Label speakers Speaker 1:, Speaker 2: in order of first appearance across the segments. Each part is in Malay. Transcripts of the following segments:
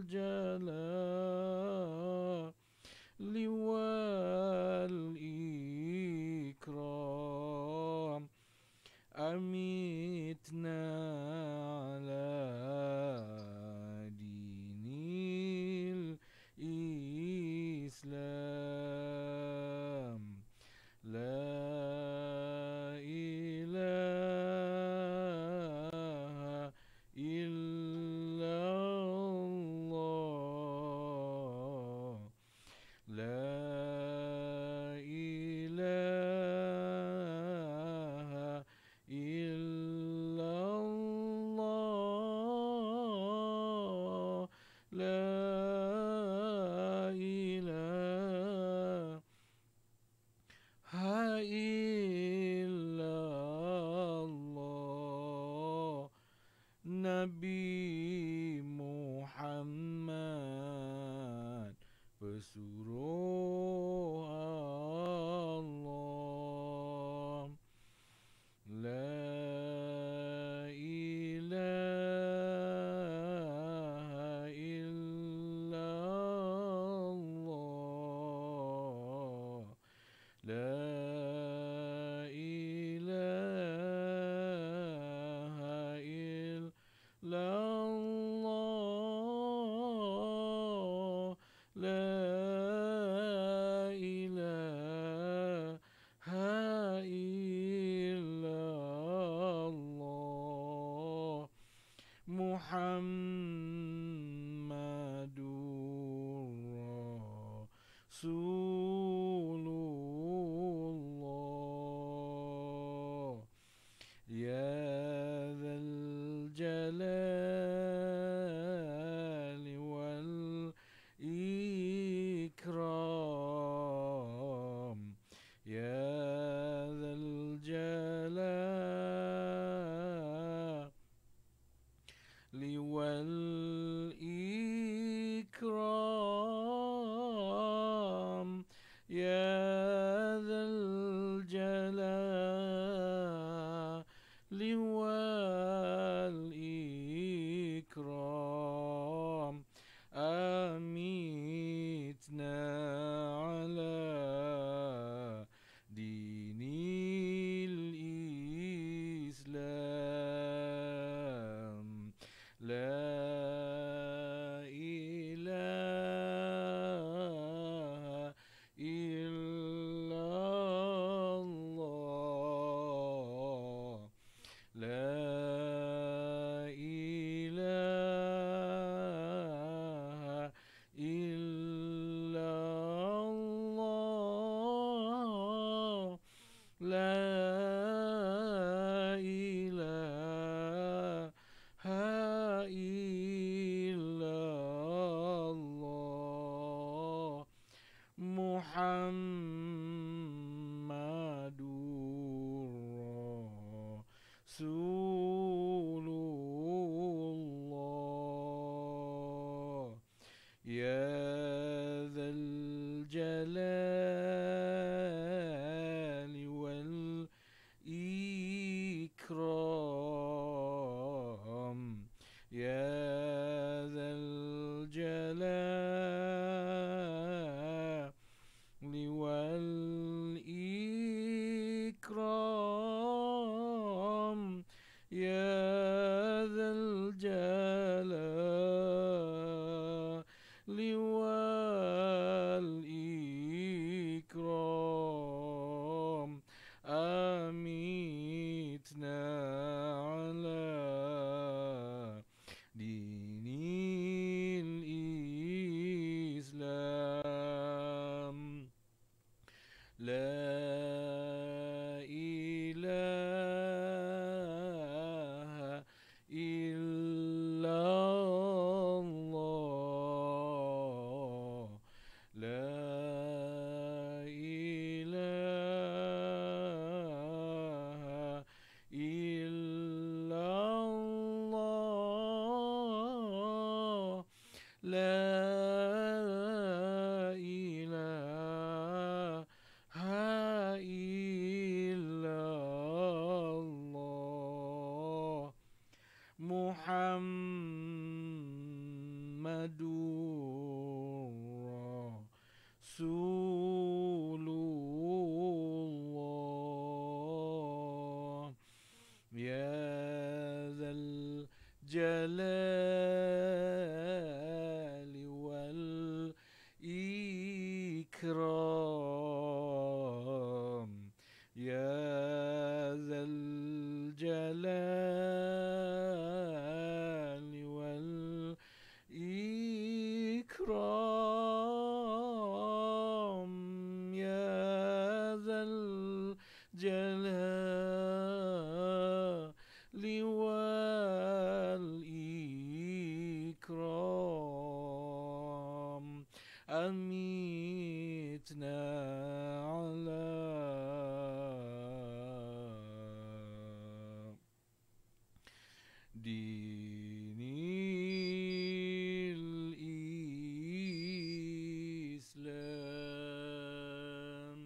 Speaker 1: الجلال والإكرام أمتنا على دين الإسلام. لا إله إلا الله. لا إله إلا الله. لا إله إلا الله. Nabi Muhammad pesuruh Allah. La ilaha illallah. La ilaha illallah. La ilaha illallah. Muhammadur Rasulullah. Ya dzal jalali wal ikram. Ya dzal jalali wal ikram. Ya dzal jalali wal ikram. أمتنا على دين الإسلام. لا إله إلا الله. لا إله إلا الله. لا إله إلا الله. Muhammadur Rasulullah. Ya dzal jalali wal ikram. Ya dzal jalali wal ikram. Ya dzal jalali wal ikram. أمتنا على دين الإسلام. لا إله إلا الله. لا إله إلا الله. لا إله إلا الله. محمد Rasulullah ya dzal jalali wal ikram ya dzal jalali wal ikram ya dzal jalali wal ikram amitna ala dinil Islam.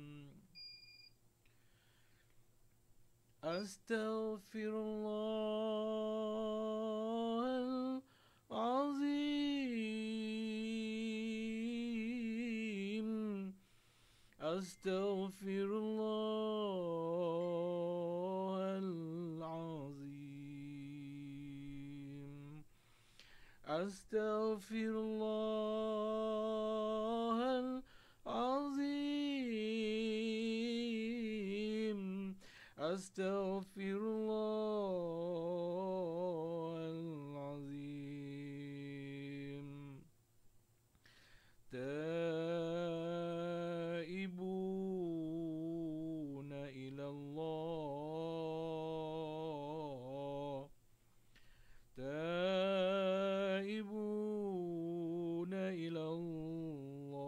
Speaker 1: Astaghfirullah azim. Astaghfirullah azim. Astaghfirullah azim. Astaghfirullah azim. Taibuna ilallah. Taibuna ilallah.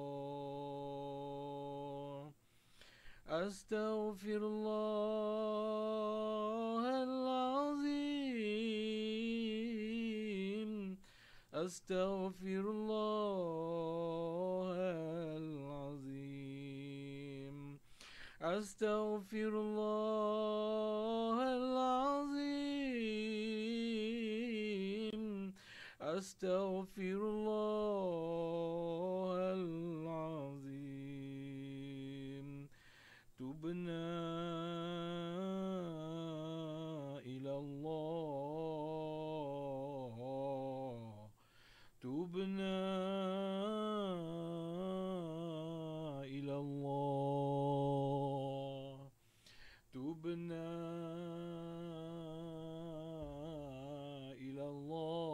Speaker 1: Astaghfirullahalazim. Astaghfirullahalazim. Astaghfirullahalazim. Astaghfirullahalazim. Tubna ilallah. Tubna ilallah. Tubna ilallah.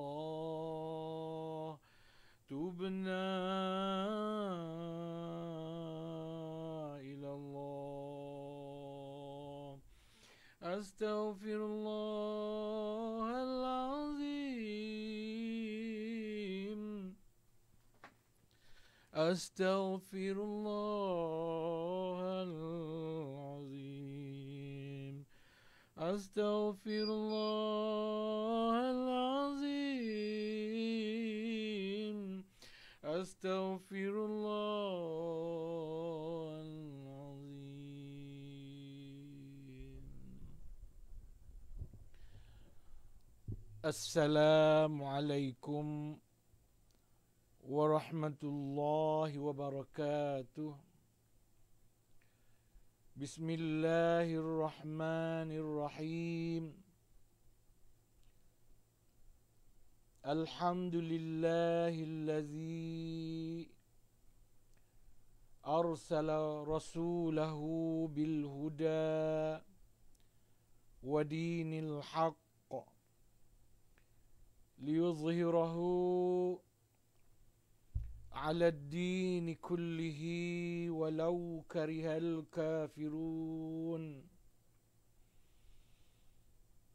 Speaker 1: Tubna ilallah. Astaghfirullahalazim. Astaghfirullahalazim. Astaghfirullahalazim. Astaghfirullahalazim. Assalamualaikum warahmatullahi wabarakatuh. Bismillahirrahmanirrahim. Alhamdulillahillazi arsala rasulahu bil huda wa dinil haqq liyuzhirahu ala ad-din kullihi walau karihal kafirun.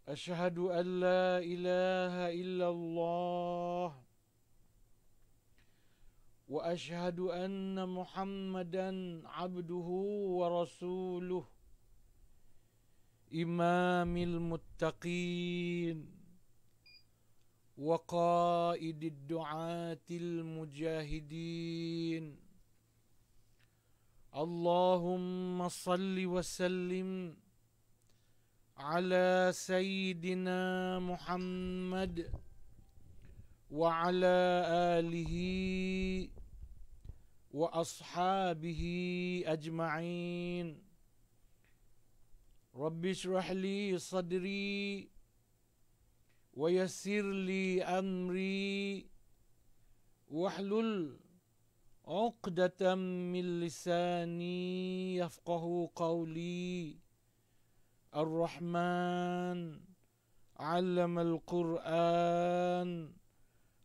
Speaker 1: Asyhadu an la ilaha illallah wa asyhadu anna Muhammadan abduhu wa rasuluh imamil muttaqin wa qaidid du'atil mujahidin. Allahumma salli wa sallim ala sayyidina Muhammad وعلى آله وأصحابه أجمعين. رب اشرح لي صدري ويسر لي أمري واحلل عقدة من لساني يفقه قولي. الرحمن علم القرآن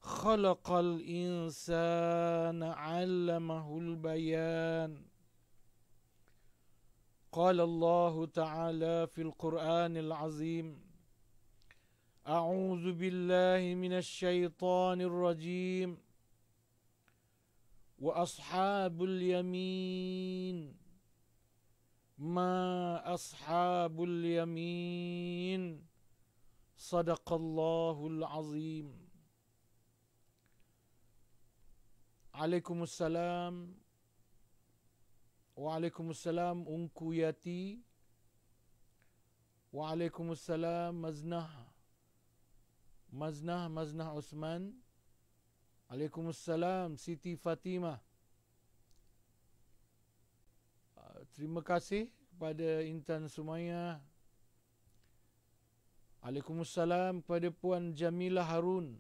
Speaker 1: خلق الإنسان علمه البيان. قال الله تعالى في القرآن العظيم: أعوذ بالله من الشيطان الرجيم. وأصحاب اليمين ما أصحاب اليمين صدق الله العظيم. Waalaikumsalam. Waalaikumsalam Ungku Yati. Waalaikumsalam Maznah Osman. Waalaikumsalam Siti Fatimah. Terima kasih kepada Intan Sumayyah. Waalaikumsalam kepada Puan Jamilah Harun.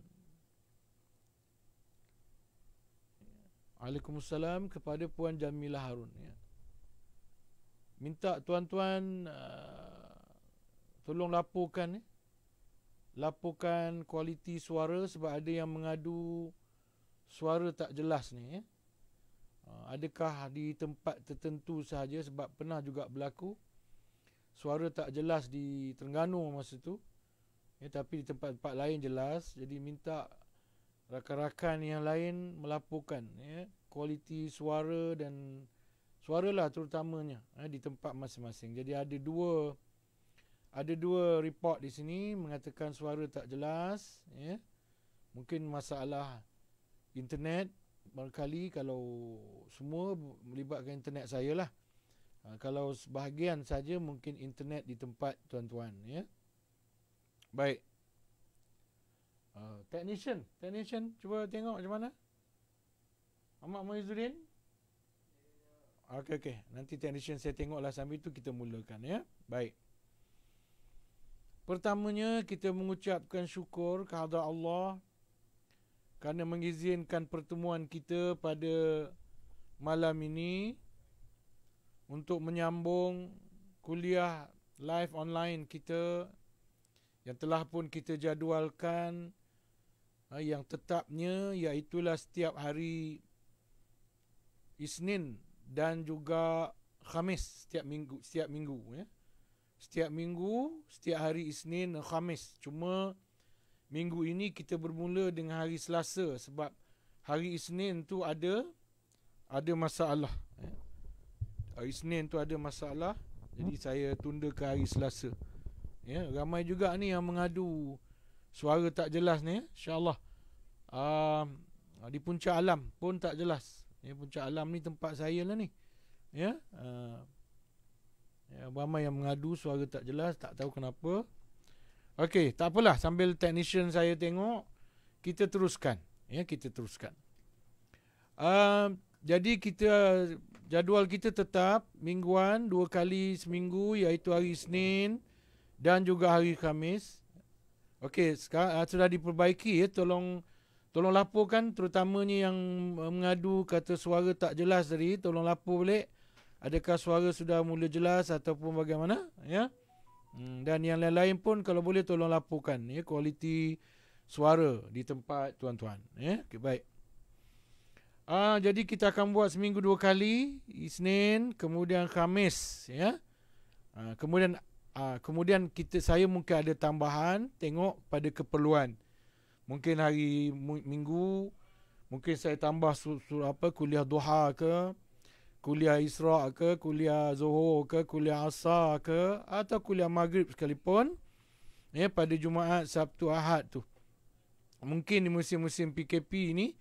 Speaker 1: Waalaikumsalam kepada Puan Jamilah Harun. Minta tuan-tuan tolong laporkan kualiti suara, sebab ada yang mengadu suara tak jelas ni. Adakah di tempat tertentu sahaja, sebab pernah juga berlaku suara tak jelas di Terengganu masa tu, tapi di tempat-tempat lain jelas. Jadi minta rakan-rakan yang lain melaporkan kualiti suara dan suara lah terutamanya di tempat masing-masing. Jadi ada dua report di sini mengatakan suara tak jelas. Mungkin masalah internet barangkali, kalau semua melibatkan internet saya lah. Kalau sebahagian saja mungkin internet di tempat tuan-tuan. Baik. Technician, cuba tengok macam mana. Ahmad Muizzuddin. Okey. Nanti technician saya tengoklah, sambil tu kita mulakan Baik. Pertamanya kita mengucapkan syukur kehadrat Allah kerana mengizinkan pertemuan kita pada malam ini untuk menyambung kuliah live online kita yang telah pun kita jadualkan, yang tetapnya iaitulah setiap hari Isnin dan juga Khamis setiap minggu. Setiap minggu, setiap hari Isnin dan Khamis. Cuma minggu ini kita bermula dengan hari Selasa, sebab hari Isnin tu ada masalah. Hari Isnin tu ada masalah, jadi saya tunda ke hari Selasa. Ramai juga ni yang mengadu suara tak jelas ni. InsyaAllah di Puncak Alam pun tak jelas. Puncak Alam ni tempat saya lah ni. Ramai yang mengadu suara tak jelas, tak tahu kenapa. Okey, tak apalah, sambil technician saya tengok, kita teruskan. Jadi jadual kita tetap mingguan 2 kali seminggu, iaitu hari Isnin dan juga hari Khamis. Okey, sekarang sudah diperbaiki. Tolong laporkan, terutamanya yang mengadu kata suara tak jelas tadi, tolong lapor balik. Adakah suara sudah mula jelas ataupun bagaimana? Dan yang lain-lain pun kalau boleh tolong laporkan kualiti suara di tempat tuan-tuan. Okay, baik. Jadi kita akan buat seminggu 2 kali, Isnin kemudian Khamis. Kemudian saya mungkin ada tambahan, tengok pada keperluan. Mungkin hari Minggu mungkin saya tambah kuliah duha ke, kuliah Isra' ke, kuliah Zuhur ke, kuliah Asar ke, atau kuliah Maghrib sekalipun. Pada Jumaat, Sabtu, Ahad tu. Mungkin di musim-musim PKP ni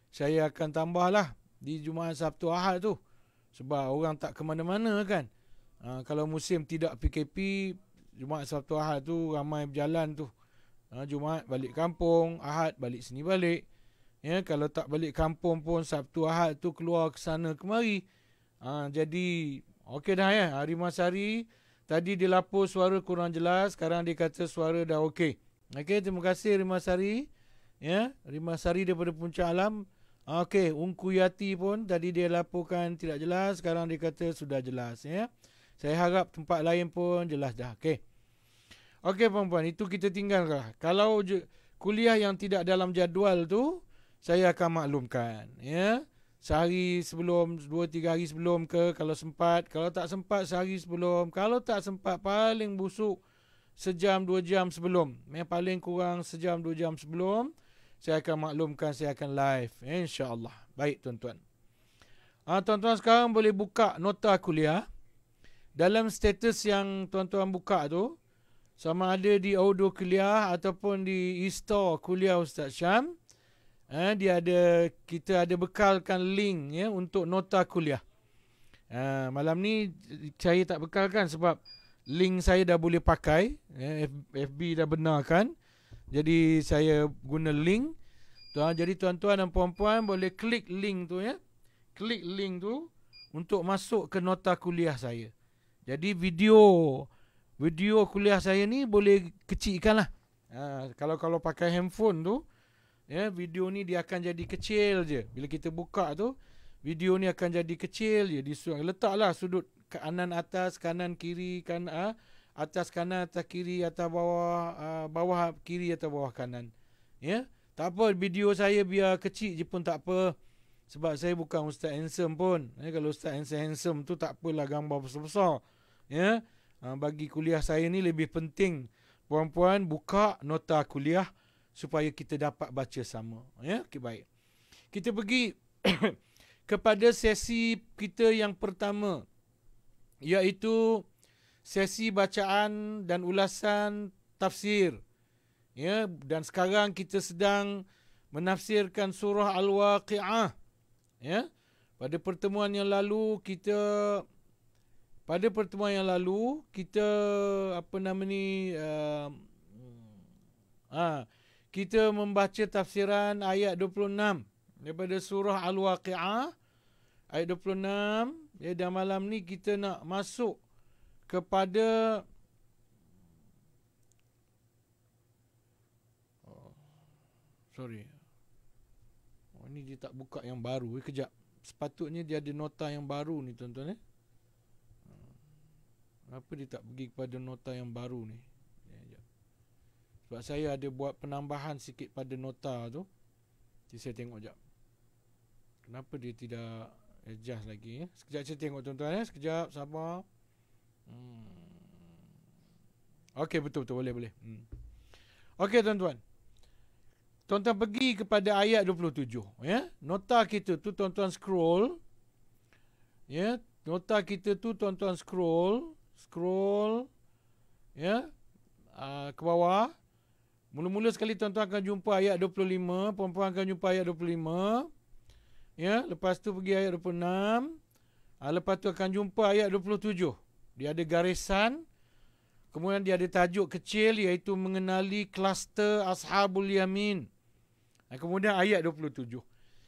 Speaker 1: saya akan tambahlah di Jumaat, Sabtu, Ahad tu. Sebab orang tak ke mana-mana kan. Kalau musim tidak PKP, Jumaat, Sabtu, Ahad tu ramai berjalan tu. Jumaat balik kampung, Ahad balik sini balik. Ya, kalau tak balik kampung pun Sabtu Ahad tu keluar ke sana kemari. Jadi okey dah ya. Rimasari tadi dia lapor suara kurang jelas, sekarang dia kata suara dah okey. Okey, terima kasih Rimasari. Ya, Rimasari daripada Puncak Alam. Okey, Ungku Yati pun tadi dia laporkan tidak jelas, sekarang dia kata sudah jelas ya. Saya harap tempat lain pun jelas dah. Okey. Okey puan-puan, itu kita tinggalkan. Kalau kuliah yang tidak dalam jadual tu, saya akan maklumkan ya. Sehari sebelum, 2-3 hari sebelum ke kalau sempat. Kalau tak sempat sehari sebelum. Kalau tak sempat paling busuk sejam 2 jam sebelum. Yang paling kurang sejam 2 jam sebelum saya akan maklumkan, saya akan live insya-Allah. Baik tuan-tuan. Tuan-tuan sekarang boleh buka nota kuliah. Dalam status yang tuan-tuan buka tu, sama ada di audio kuliah ataupun di e-store kuliah Ustaz Syam, kita ada bekalkan link ya untuk nota kuliah. Malam ni saya tak bekalkan sebab link saya dah boleh pakai, FB dah benarkan. Jadi saya guna link. Jadi tuan-tuan dan puan-puan boleh klik link tu ya. Klik link tu untuk masuk ke nota kuliah saya. Jadi video kuliah saya ni boleh kecilkan lah. Kalau pakai handphone tu, ya, video ni dia akan jadi kecil je. Bila kita buka tu, video ni akan jadi kecil je. Letaklah sudut kanan atas, kanan kiri, atas kanan, atas kiri, atas bawah, bawah kiri atau bawah kanan. Ya, tak apa video saya biar kecil je pun tak apa. Sebab saya bukan Ustaz handsome pun. Kalau Ustaz handsome tu tak apalah gambar besar-besar. Ya. Bagi kuliah saya ni lebih penting puan-puan buka nota kuliah supaya kita dapat baca sama. Ya, okay, baik. Kita pergi kepada sesi kita yang pertama, iaitu sesi bacaan dan ulasan tafsir. Ya, dan sekarang kita sedang menafsirkan surah Al-Waqi'ah. Ya. Pada pertemuan yang lalu kita kita membaca tafsiran ayat 26 daripada surah Al-Waqi'ah ayat 26 ya. Dan malam ni kita nak masuk kepada ni dia tak buka yang baru. Kejap. Sepatutnya dia ada nota yang baru ni tuan-tuan. Kenapa dia tak pergi kepada nota yang baru ni? Sebab saya ada buat penambahan sikit pada nota tu. Jadi saya tengok sekejap. Kenapa dia tidak adjust lagi? Sekejap saya tengok tuan-tuan. Sekejap, sabar. Okey, betul-betul. Boleh. Okey tuan-tuan. Tuan-tuan pergi kepada ayat 27. Ya? Nota kita tu tuan-tuan scroll. Ya? Nota kita tu tuan-tuan scroll. Ya? Ke bawah. Mula-mula sekali tuan-tuan akan jumpa ayat 25. Puan-puan akan jumpa ayat 25. Ya? Lepas tu pergi ayat 26. Lepas tu akan jumpa ayat 27. Dia ada garisan. Kemudian dia ada tajuk kecil iaitu mengenali kluster Ashabul Yamin. Kemudian ayat 27.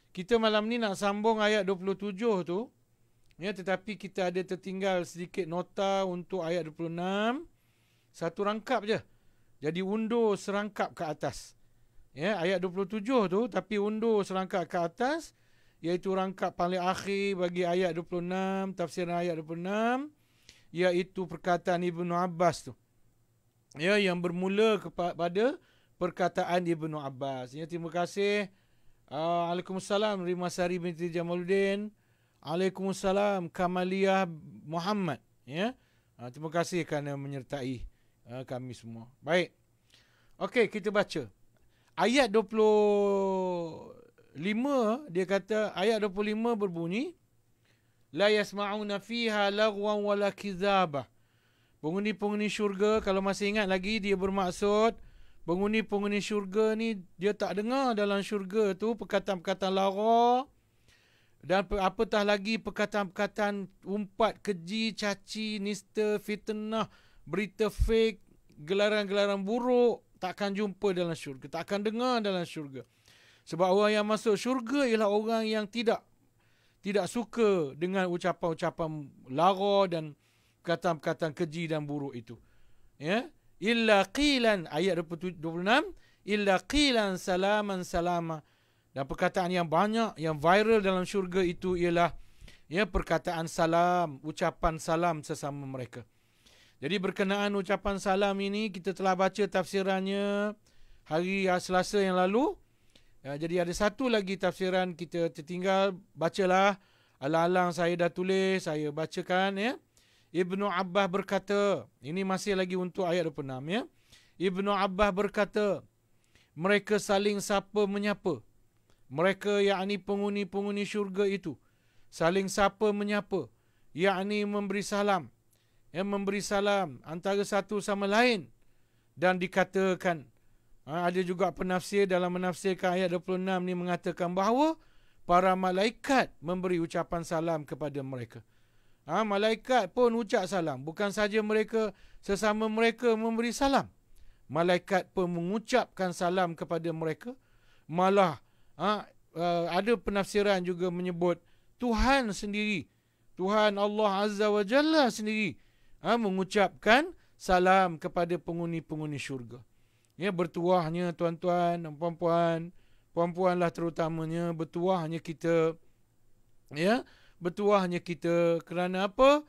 Speaker 1: Kita malam ni nak sambung ayat 27 tu. Ya, tetapi kita ada tertinggal sedikit nota untuk ayat 26. Satu rangkap je. Jadi undur serangkap ke atas. Ya, ayat 27 tu tapi undur serangkap ke atas iaitu rangkap paling akhir bagi ayat 26, tafsiran ayat 26 iaitu perkataan Ibnu Abbas tu. Ya, yang bermula kepada perkataan Ibnu Abbas. Ya, terima kasih. Waalaikumsalam Rimasari binti Jamaluddin. Waalaikumsalam Kamaliyah Muhammad. Ya. Terima kasih kerana menyertai kami semua. Baik. Okey, kita baca. Ayat 25 dia kata, ayat 25 berbunyi la yasma'una fiha lagwan wala kizabah. Penghuni-penghuni syurga, kalau masih ingat lagi dia bermaksud penghuni-penghuni syurga ni dia tak dengar dalam syurga tu perkataan-perkataan lara dan apatah lagi perkataan-perkataan umpat, keji, caci, nista, fitnah, berita fake, gelaran-gelaran buruk. takkan jumpa dalam syurga, takkan dengar dalam syurga. Sebab orang yang masuk syurga ialah orang yang tidak suka dengan ucapan-ucapan lara dan perkataan-perkataan keji dan buruk itu. Ya, illa qilan, ayat 26, illa qilan salaman salama. Dan perkataan yang banyak yang viral dalam syurga itu ialah perkataan salam, ucapan salam sesama mereka. Jadi berkenaan ucapan salam ini kita telah baca tafsirannya hari Selasa yang lalu. Jadi ada satu lagi tafsiran kita tertinggal, bacalah. Alang-alang saya dah tulis, saya bacakan ya. Ibnu Abbas berkata, ini masih lagi untuk ayat 26 ya. Ibnu Abbas berkata, mereka saling sapa menyapa. Mereka yakni penghuni-penghuni syurga itu saling sapa menyapa, yakni memberi salam. Memberi salam antara satu sama lain. Dan dikatakan, ada juga penafsir dalam menafsirkan ayat 26 ni mengatakan bahawa para malaikat memberi ucapan salam kepada mereka. Malaikat pun ucap salam. Bukan saja mereka, sesama mereka memberi salam. Malaikat pun mengucapkan salam kepada mereka. Malah ada penafsiran juga menyebut Tuhan sendiri, Tuhan Allah Azza wa Jalla sendiri mengucapkan salam kepada penghuni-penghuni syurga. Bertuahnya tuan-tuan dan puan-puan, puan-puanlah terutamanya, bertuahnya kita. Bertuahnya kita kerana apa?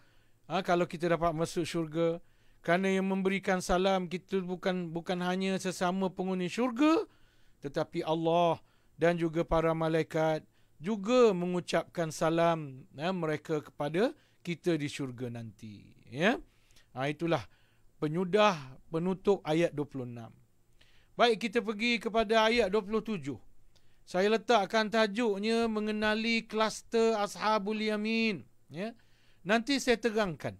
Speaker 1: Kalau kita dapat masuk syurga, kerana yang memberikan salam kita bukan hanya sesama penghuni syurga, tetapi Allah dan juga para malaikat juga mengucapkan salam mereka kepada kita di syurga nanti. Itulah penutup ayat 26. Baik, kita pergi kepada ayat 27. Saya letakkan tajuknya mengenali kluster Ashabul Yamin. Nanti saya terangkan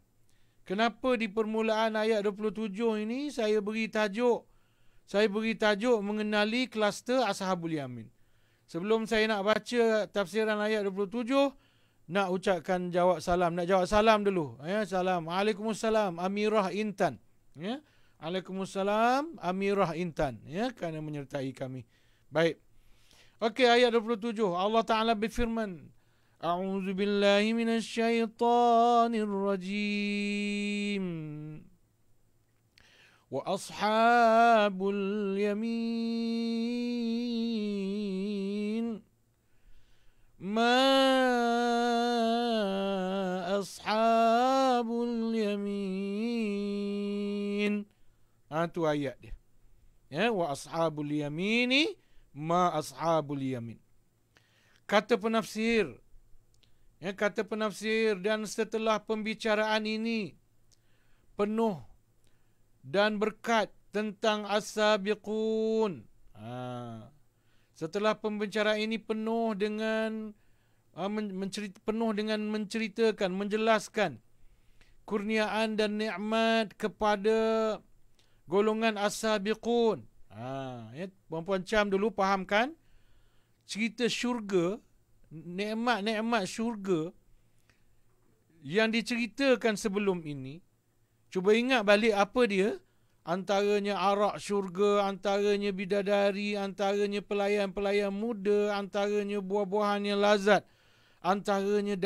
Speaker 1: kenapa di permulaan ayat 27 ini saya beri tajuk mengenali kluster Ashabul Yamin. Sebelum saya nak baca tafsiran ayat 27, nak ucapkan jawab salam. Nak jawab salam dulu. Salam. Waalaikumsalam Amirah Intan. Waalaikumsalam Amirah Intan. Kerana menyertai kami. Baik. Okey, ayat 27. Allah Ta'ala berfirman. A'udzu billahi minasyaitanir rajim. Wa ashabul yamin ma ashabul yamin. Itu ayat dia. Wa ashabul yamini ma ashabul yamin. Kata penafsir dan setelah pembicaraan ini penuh dan berkat tentang as-sabiqun. Setelah pembicaraan ini penuh dengan menceritakan, menjelaskan kurniaan dan nikmat kepada golongan as-sabiqun. Puan-puan cam dulu fahamkan cerita syurga, nikmat-nikmat syurga yang diceritakan sebelum ini. Cuba ingat balik apa dia? Antaranya arak syurga, antaranya bidadari, antaranya pelayan-pelayan muda, antaranya buah-buahan yang lazat, antaranya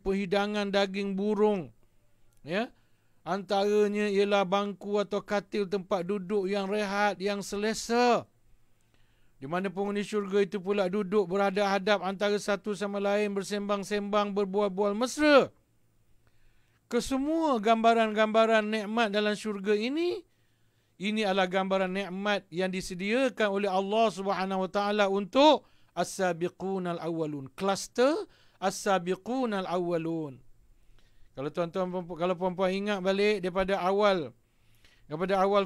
Speaker 1: perhidangan daging burung. Antaranya ialah bangku atau katil tempat duduk yang rehat, yang selesa. Di mana penghuni syurga itu pula duduk berhadap-hadap antara satu sama lain, bersembang-sembang, berbual-bual mesra. Kesemua gambaran-gambaran nikmat dalam syurga ini adalah gambaran nikmat yang disediakan oleh Allah Subhanahu Wa Taala untuk as-sabiqun al-awwalun. Kluster as-sabiqun al-awwalun. Kalau tuan-tuan, kalau puan-puan ingat balik daripada awal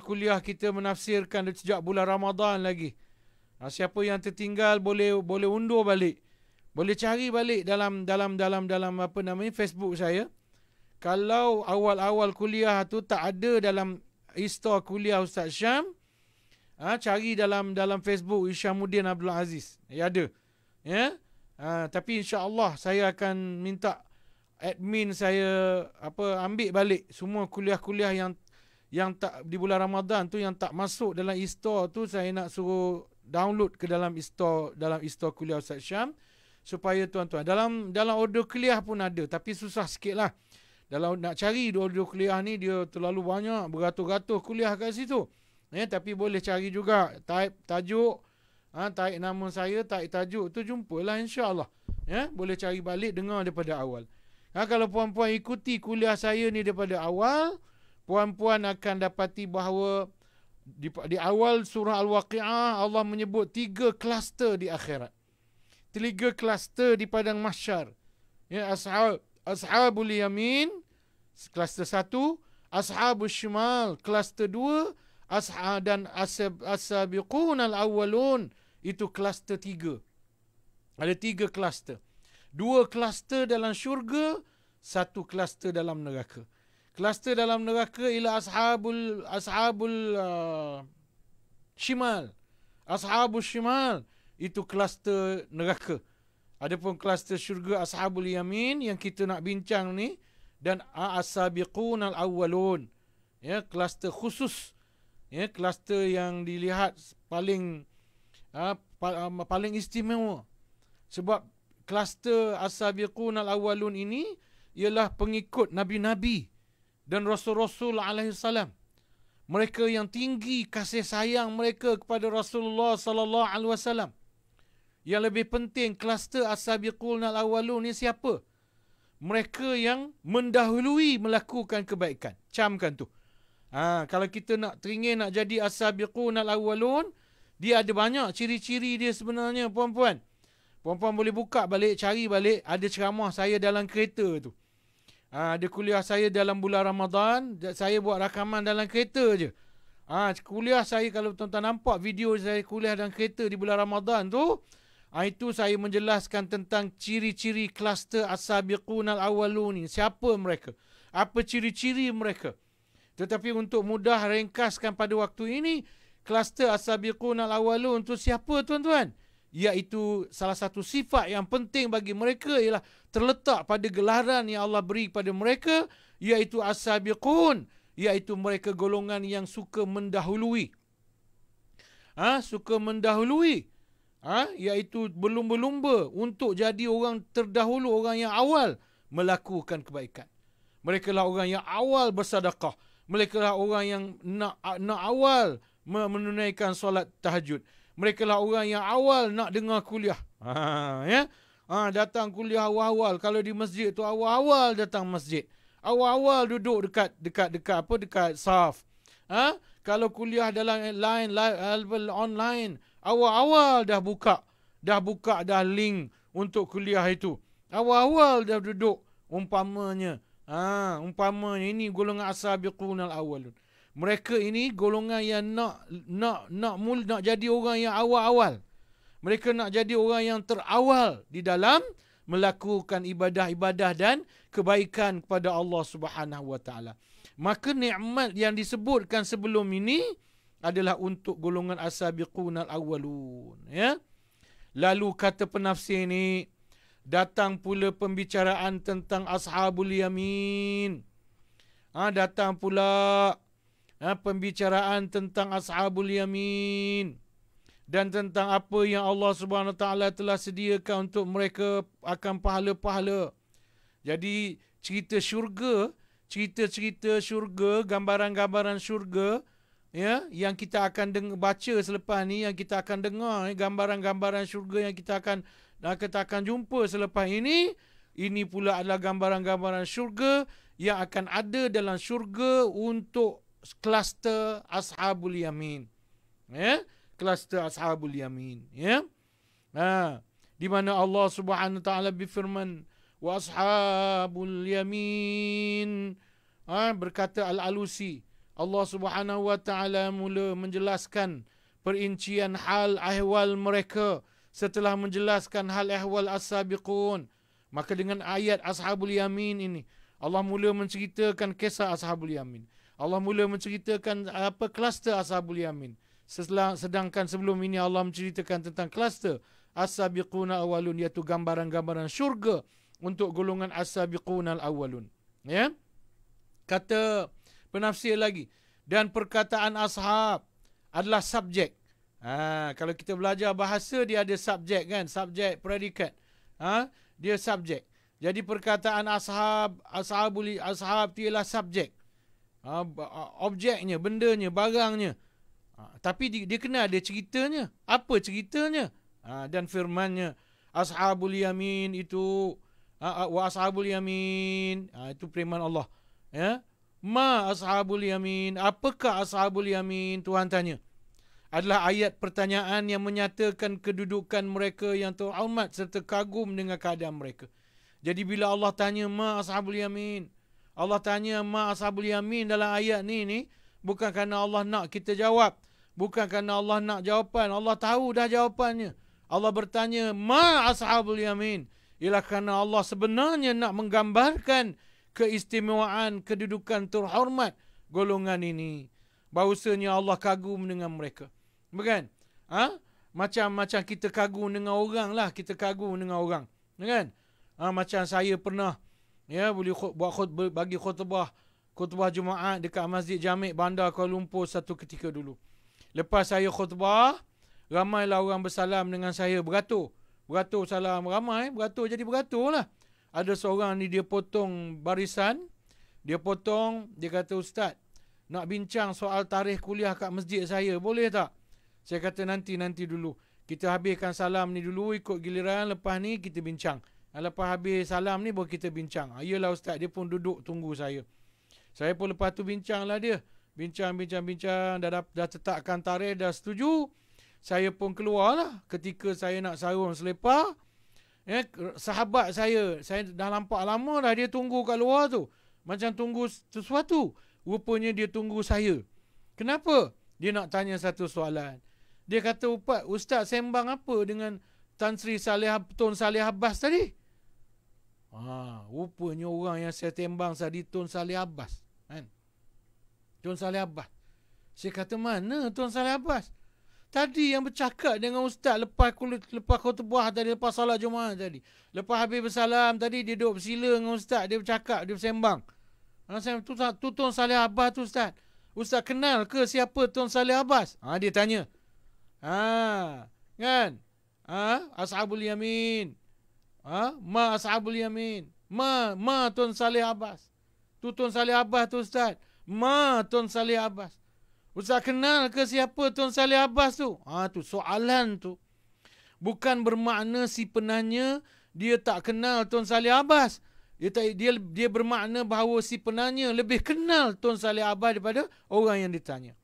Speaker 1: kuliah kita menafsirkan sejak bulan Ramadan lagi. Siapa yang tertinggal boleh undur balik. Boleh cari balik dalam Facebook saya. Kalau awal-awal kuliah tu tak ada dalam histor kuliah Ustaz Syam, cari dalam Facebook Isyamuddin Abdul Aziz. Ada. Tapi insya-Allah saya akan minta admin saya ambil balik semua kuliah-kuliah yang tak di bulan Ramadan tu yang tak masuk dalam e-store tu, saya nak suruh download ke dalam e-store kuliah Ustaz Syam, supaya tuan-tuan dalam order kuliah pun ada, tapi susah sikit lah. Kalau nak cari order kuliah ni, dia terlalu banyak, beratus-ratus kuliah kat situ. Tapi boleh cari juga, type tajuk, type nama saya, type tajuk tu, jumpalah insya-Allah. Boleh cari balik, dengar daripada awal. Kalau puan-puan ikuti kuliah saya ni daripada awal, puan-puan akan dapati bahawa di awal surah Al-Waqi'ah Allah menyebut 3 kluster di akhirat. 3 kluster di padang mahsyar. Ashabul yamin, kluster 1, ashabul shimal, kluster 2, dan as-sabiqun al-awwalun, itu kluster 3. Ada 3 kluster. 2 kluster dalam syurga, 1 kluster dalam neraka. Kluster dalam neraka ialah ashabul shimal. Ashabul shimal itu kluster neraka. Adapun kluster syurga ashabul yamin yang kita nak bincang ni, dan as-sabiqun al-awwalun. Kluster khusus. Kluster yang dilihat paling istimewa. Sebab kluster as-sabiqun al-awwalun ini ialah pengikut nabi-nabi dan rasul-rasul alaihi salam. Mereka yang tinggi kasih sayang mereka kepada Rasulullah sallallahu alaihi wasallam. Yang lebih penting, kluster as-sabiqun al-awwalun ni siapa? Mereka yang mendahului melakukan kebaikan. Camkan tu. Kalau kita teringin nak jadi as-sabiqun al-awwalun, dia ada banyak ciri-ciri dia sebenarnya, puan-puan. Puan-puan boleh buka balik, cari balik, ada ceramah saya dalam kereta tu. Ada kuliah saya dalam bulan Ramadan, saya buat rakaman dalam kereta je. Kuliah saya, kalau tuan-tuan nampak video saya kuliah dalam kereta di bulan Ramadan tu, itu saya menjelaskan tentang ciri-ciri kluster as-sabiqun al-awwalun ni. Siapa mereka? Apa ciri-ciri mereka? Tetapi untuk mudah ringkaskan pada waktu ini, kluster as-sabiqun al-awwalun tu siapa, tuan-tuan? Iaitu salah satu sifat yang penting bagi mereka ialah terletak pada gelaran yang Allah beri kepada mereka, iaitu as-sabiqun, iaitu mereka golongan yang suka mendahului. Suka mendahului. Iaitu berlumba-lumba untuk jadi orang terdahulu, orang yang awal melakukan kebaikan. Mereka lah orang yang awal bersedekah. Mereka lah orang yang nak awal menunaikan solat tahajud. Mereka lah orang yang awal nak dengar kuliah. Datang kuliah awal-awal. Kalau di masjid tu awal-awal datang masjid. Awal-awal duduk dekat saf. Kalau kuliah dalam online, awal-awal dah buka link untuk kuliah itu. Awal-awal dah duduk, umpamanya ini golongan as-sabiqun al-awwalun. Mereka ini golongan yang nak jadi orang yang awal-awal. Mereka nak jadi orang yang terawal di dalam melakukan ibadah-ibadah dan kebaikan kepada Allah Subhanahu wa taala. Maka nikmat yang disebutkan sebelum ini adalah untuk golongan as-sabiqun al-awwalun, Lalu kata penafsir ini, datang pula pembicaraan tentang ashabul yamin. Datang pula pembicaraan tentang ashabul yamin dan tentang apa yang Allah Subhanahu taala telah sediakan untuk mereka akan pahala-pahala. Jadi cerita syurga, cerita-cerita syurga, gambaran-gambaran syurga, yang kita akan baca selepas ni, yang kita akan dengar, gambaran-gambaran syurga yang kita akan jumpa selepas ini pula adalah gambaran-gambaran syurga yang akan ada dalam syurga untuk kluster ashabul yamin. Kluster ashabul yamin. Di mana Allah Subhanahu wa taala berfirman, wa ashabul yamin. Berkata Al-Alusi, Allah Subhanahu wa taala mula menjelaskan perincian hal ahwal mereka setelah menjelaskan hal ahwal as-sabiqun. Maka dengan ayat ashabul yamin ini, Allah mula menceritakan kisah ashabul yamin. Allah mula menceritakan apa kluster ashabul yamin. Sedangkan sebelum ini Allah menceritakan tentang kluster as-sabiqun al-awwalun, iaitu gambaran-gambaran syurga untuk golongan as-sabiqun al-awwalun. Kata penafsir lagi, Dan perkataan ashab adalah subjek. Kalau kita belajar bahasa, dia ada subjek kan? Subjek, predikat. Dia subjek. Jadi perkataan ashab tu ialah subjek. Objeknya, bendanya, barangnya. Tapi dia kena ada ceritanya. Apa ceritanya? Dan firmannya, ashabul yamin itu, wa ashabul yamin, itu firman Allah. Ya. Ma ashabul yamin, apakah ashabul yamin? Tuhan tanya. Adalah ayat pertanyaan yang menyatakan kedudukan mereka yang terhormat serta kagum dengan keadaan mereka. Jadi bila Allah tanya ma ashabul yamin, Allah tanya ma ashabul yamin dalam ayat ni bukan kerana Allah nak kita jawab, bukan kerana Allah nak jawapan. Allah tahu dah jawapannya. Allah bertanya ma ashabul yamin, ialah kerana Allah sebenarnya nak menggambarkan keistimewaan, kedudukan terhormat golongan ini. Bahawasanya Allah kagum dengan mereka. Bukan? Macam kita kagum dengan orang lah. Kita kagum dengan orang. Kan? Macam saya pernah boleh bagi khutbah Jumaat dekat Masjid Jamik Bandar Kuala Lumpur satu ketika dulu. Lepas saya khutbah, ramailah orang bersalam dengan saya. Beratur salam. Ramai beratur, jadi beratur lah. Ada seorang ni dia potong barisan. Dia kata, Ustaz, nak bincang soal tarikh kuliah kat masjid saya, boleh tak? Saya kata nanti dulu. Kita habiskan salam ni dulu, ikut giliran, lepas ni kita bincang. Lepas habis salam ni baru kita bincang. Yalah Ustaz, dia pun duduk tunggu saya. Saya pun lepas tu bincang lah dia. Bincang, dah tetapkan tarikh, dah setuju. Saya pun keluar lah. Ketika saya nak sarung selepar, sahabat saya dah nampak lama dah dia tunggu kat luar tu. Macam tunggu sesuatu. Rupanya dia tunggu saya. Kenapa? Dia nak tanya satu soalan. Dia kata, Ustaz sembang apa dengan Tun Saleh Abbas tadi? Rupanya orang yang saya tembang tadi Tun Saleh Abbas. Kan? Tun Saleh Abbas. Saya kata, mana Tun Saleh Abbas? Tadi yang bercakap dengan Ustaz lepas khutbah tadi, lepas solat Jumaat tadi. Lepas habis bersalam tadi, dia duduk bersila dengan Ustaz. Dia bercakap, dia bersembang. Tu Tun Saleh Abbas tu Ustaz. Ustaz kenal ke siapa Tun Saleh Abbas? Dia tanya. Kan? Ashabul Yamin. Ma Ashabul Yamin. Ma Tun Saleh Abbas. Tu Tun Saleh Abbas tu Ustaz. Ma Tun Saleh Abbas. Ustaz kenal ke siapa Tun Saleh Abbas tu? Tu soalan tu. Bukan bermakna si penanya dia tak kenal Tun Saleh Abbas. Dia bermakna bahawa si penanya lebih kenal Tun Saleh Abbas daripada orang yang ditanya.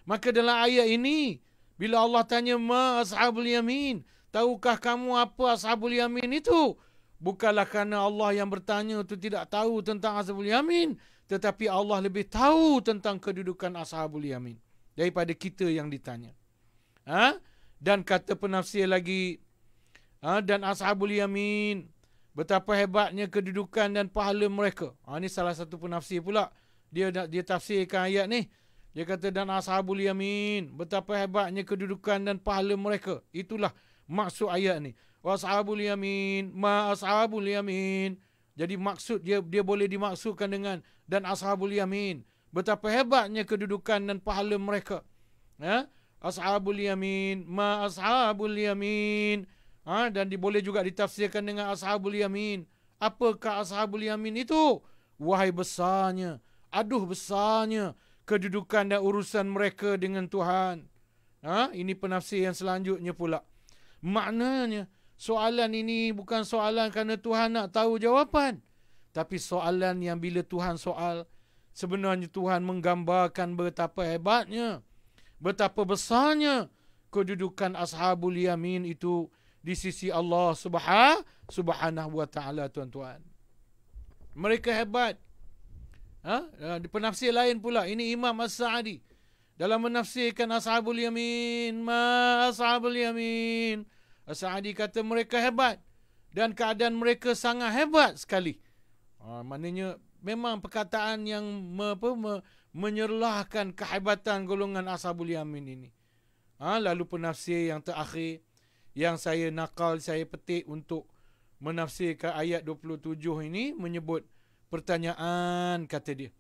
Speaker 1: Maka dalam ayat ini, bila Allah tanya ma ashabul yamin, tahukah kamu apa ashabul yamin itu? Bukanlah kerana Allah yang bertanya itu tidak tahu tentang ashabul yamin, tetapi Allah lebih tahu tentang kedudukan ashabul yamin daripada kita yang ditanya. Dan kata penafsir lagi, dan ashabul yamin, betapa hebatnya kedudukan dan pahala mereka. Ini salah satu penafsir pula. Dia tafsirkan ayat ni. Dia kata, dan ashabul yamin, betapa hebatnya kedudukan dan pahala mereka. Itulah maksud ayat ni. Wa ashabul yamin, ma ashabul yamin. Jadi maksud dia boleh dimaksudkan dengan dan ashabul yamin. Betapa hebatnya kedudukan dan pahala mereka. Ashabul yamin, ma ashabul yamin. Dan boleh juga ditafsirkan dengan ashabul yamin. Apakah ashabul yamin itu? Wahai besarnya, aduh besarnya kedudukan dan urusan mereka dengan Tuhan. Ini penafsir yang selanjutnya pula. Maknanya, soalan ini bukan soalan kerana Tuhan nak tahu jawapan. Tapi soalan yang bila Tuhan soal, sebenarnya Tuhan menggambarkan betapa hebatnya, betapa besarnya kedudukan ashabul yamin itu di sisi Allah subhanahu wa ta'ala, tuan-tuan. Mereka hebat. Di penafsir lain pula, ini Imam As-Sa'di dalam menafsirkan ashabul yamin, ma ashabul yamin. As-Sa'di kata mereka hebat dan keadaan mereka sangat hebat sekali. Maknanya memang perkataan yang menyerlahkan kehebatan golongan ashabul yamin ini. Lalu penafsir yang terakhir yang saya petik untuk menafsirkan ayat 27 ini menyebut pertanyaan, kata dia.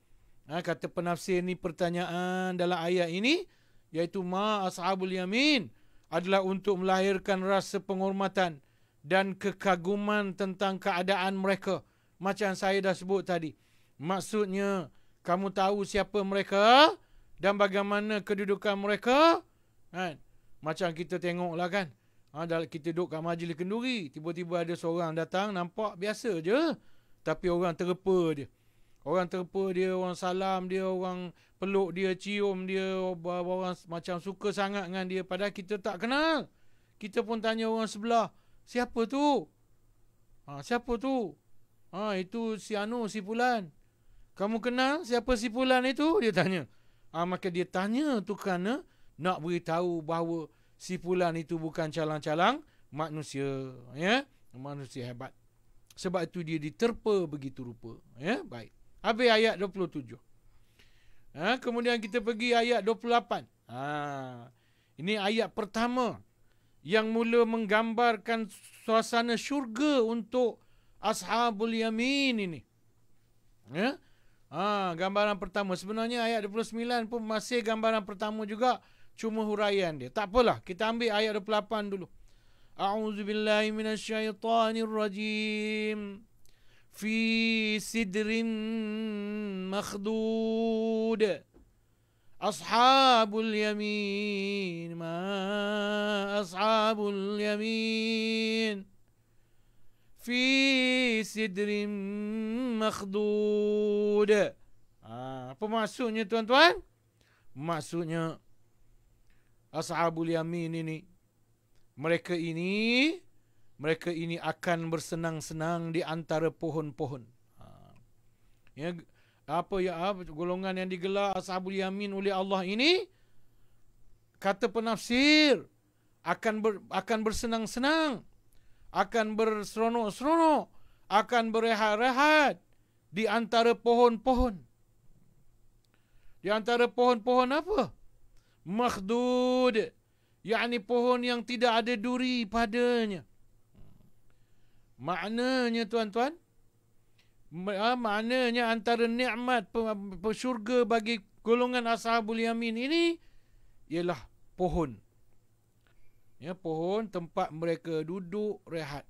Speaker 1: Kata penafsir ni, pertanyaan dalam ayat ini, iaitu ma ashabul yamin, adalah untuk melahirkan rasa penghormatan dan kekaguman tentang keadaan mereka. Macam saya dah sebut tadi. Maksudnya, kamu tahu siapa mereka dan bagaimana kedudukan mereka. Kan? Macam kita tengoklah kan. Kita duduk kat majlis kenduri. Tiba-tiba ada seorang datang, nampak biasa je. Tapi orang terpa dia. Orang terpa dia, orang salam dia, orang peluk dia, cium dia. Orang macam suka sangat dengan dia. Padahal kita tak kenal. Kita pun tanya orang sebelah. Siapa tu? Siapa tu? Itu si Anu, si Fulan. Kamu kenal siapa si Fulan itu? Dia tanya. Maka dia tanya tu kerana nak beritahu bahawa si Fulan itu bukan calang-calang manusia. Ya? Manusia hebat. Sebab itu dia diterpa begitu rupa. Ya? Baik. Habis ayat 27. Kemudian kita pergi ayat 28. Ini ayat pertama yang mula menggambarkan suasana syurga untuk ashabul yamin ini. Ya? Gambaran pertama. Sebenarnya ayat 29 pun masih gambaran pertama juga. Cuma huraian dia. Tak apalah. Kita ambil ayat 28 dulu. A'udzubillahi minasyaitanirrajim. Fi sidrin makhdud. Ashabul yamin. Ma ashabul yamin. Fi sidrin makhdud. Apa maksudnya tuan-tuan? Maksudnya ashabul yamin ini, mereka ini akan bersenang-senang di antara pohon-pohon. Golongan yang digelar ashabul yamin oleh Allah ini, kata penafsir, akan bersenang-senang, akan berseronok-seronok, akan berehat-rehat di antara pohon-pohon. Di antara pohon-pohon apa? Makhdud, yakni pohon yang tidak ada duri padanya. Maknanya tuan-tuan, maknanya antara nikmat syurga bagi golongan ashabul yamin ini ialah pohon. Ya, pohon tempat mereka duduk rehat.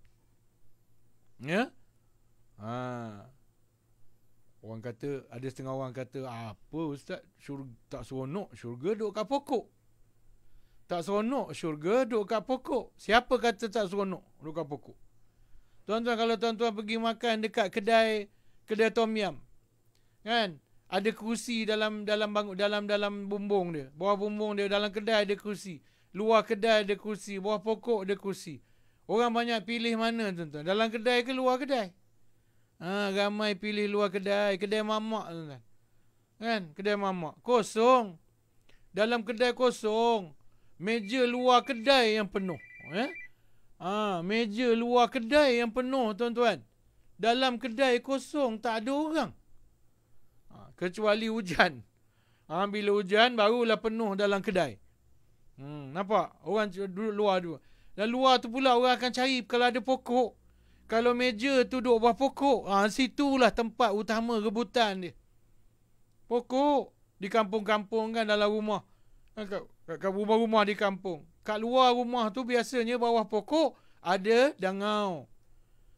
Speaker 1: Ya. Orang kata, ada setengah orang kata, apa ustaz, syurga tak seronok, syurga duduk kat pokok. Tak seronok, syurga duduk kat pokok. Siapa kata tak seronok duduk kat pokok? Tuan-tuan, kalau tuan-tuan pergi makan dekat kedai tom yam, kan? Ada kerusi dalam bumbung dia. Bawah bumbung dia, dalam kedai ada kerusi. Luar kedai ada kerusi, bawah pokok ada kerusi. Orang banyak pilih mana tuan-tuan? Dalam kedai ke luar kedai? Ramai pilih luar kedai. Kedai mamak tuan-tuan. Kan? Kedai mamak. Kosong. Dalam kedai kosong. Meja luar kedai yang penuh. Meja luar kedai yang penuh tuan-tuan. Dalam kedai kosong, tak ada orang. Kecuali hujan. Bila hujan, barulah penuh dalam kedai. Nampak? Orang duduk luar dulu. Dan luar tu pula orang akan cari kalau ada pokok. Kalau meja tu duduk bawah pokok, situlah tempat utama rebutan dia. Pokok. Di kampung-kampung kan, dalam rumah. Kat rumah-rumah di kampung. Kat luar rumah tu biasanya bawah pokok ada dangau.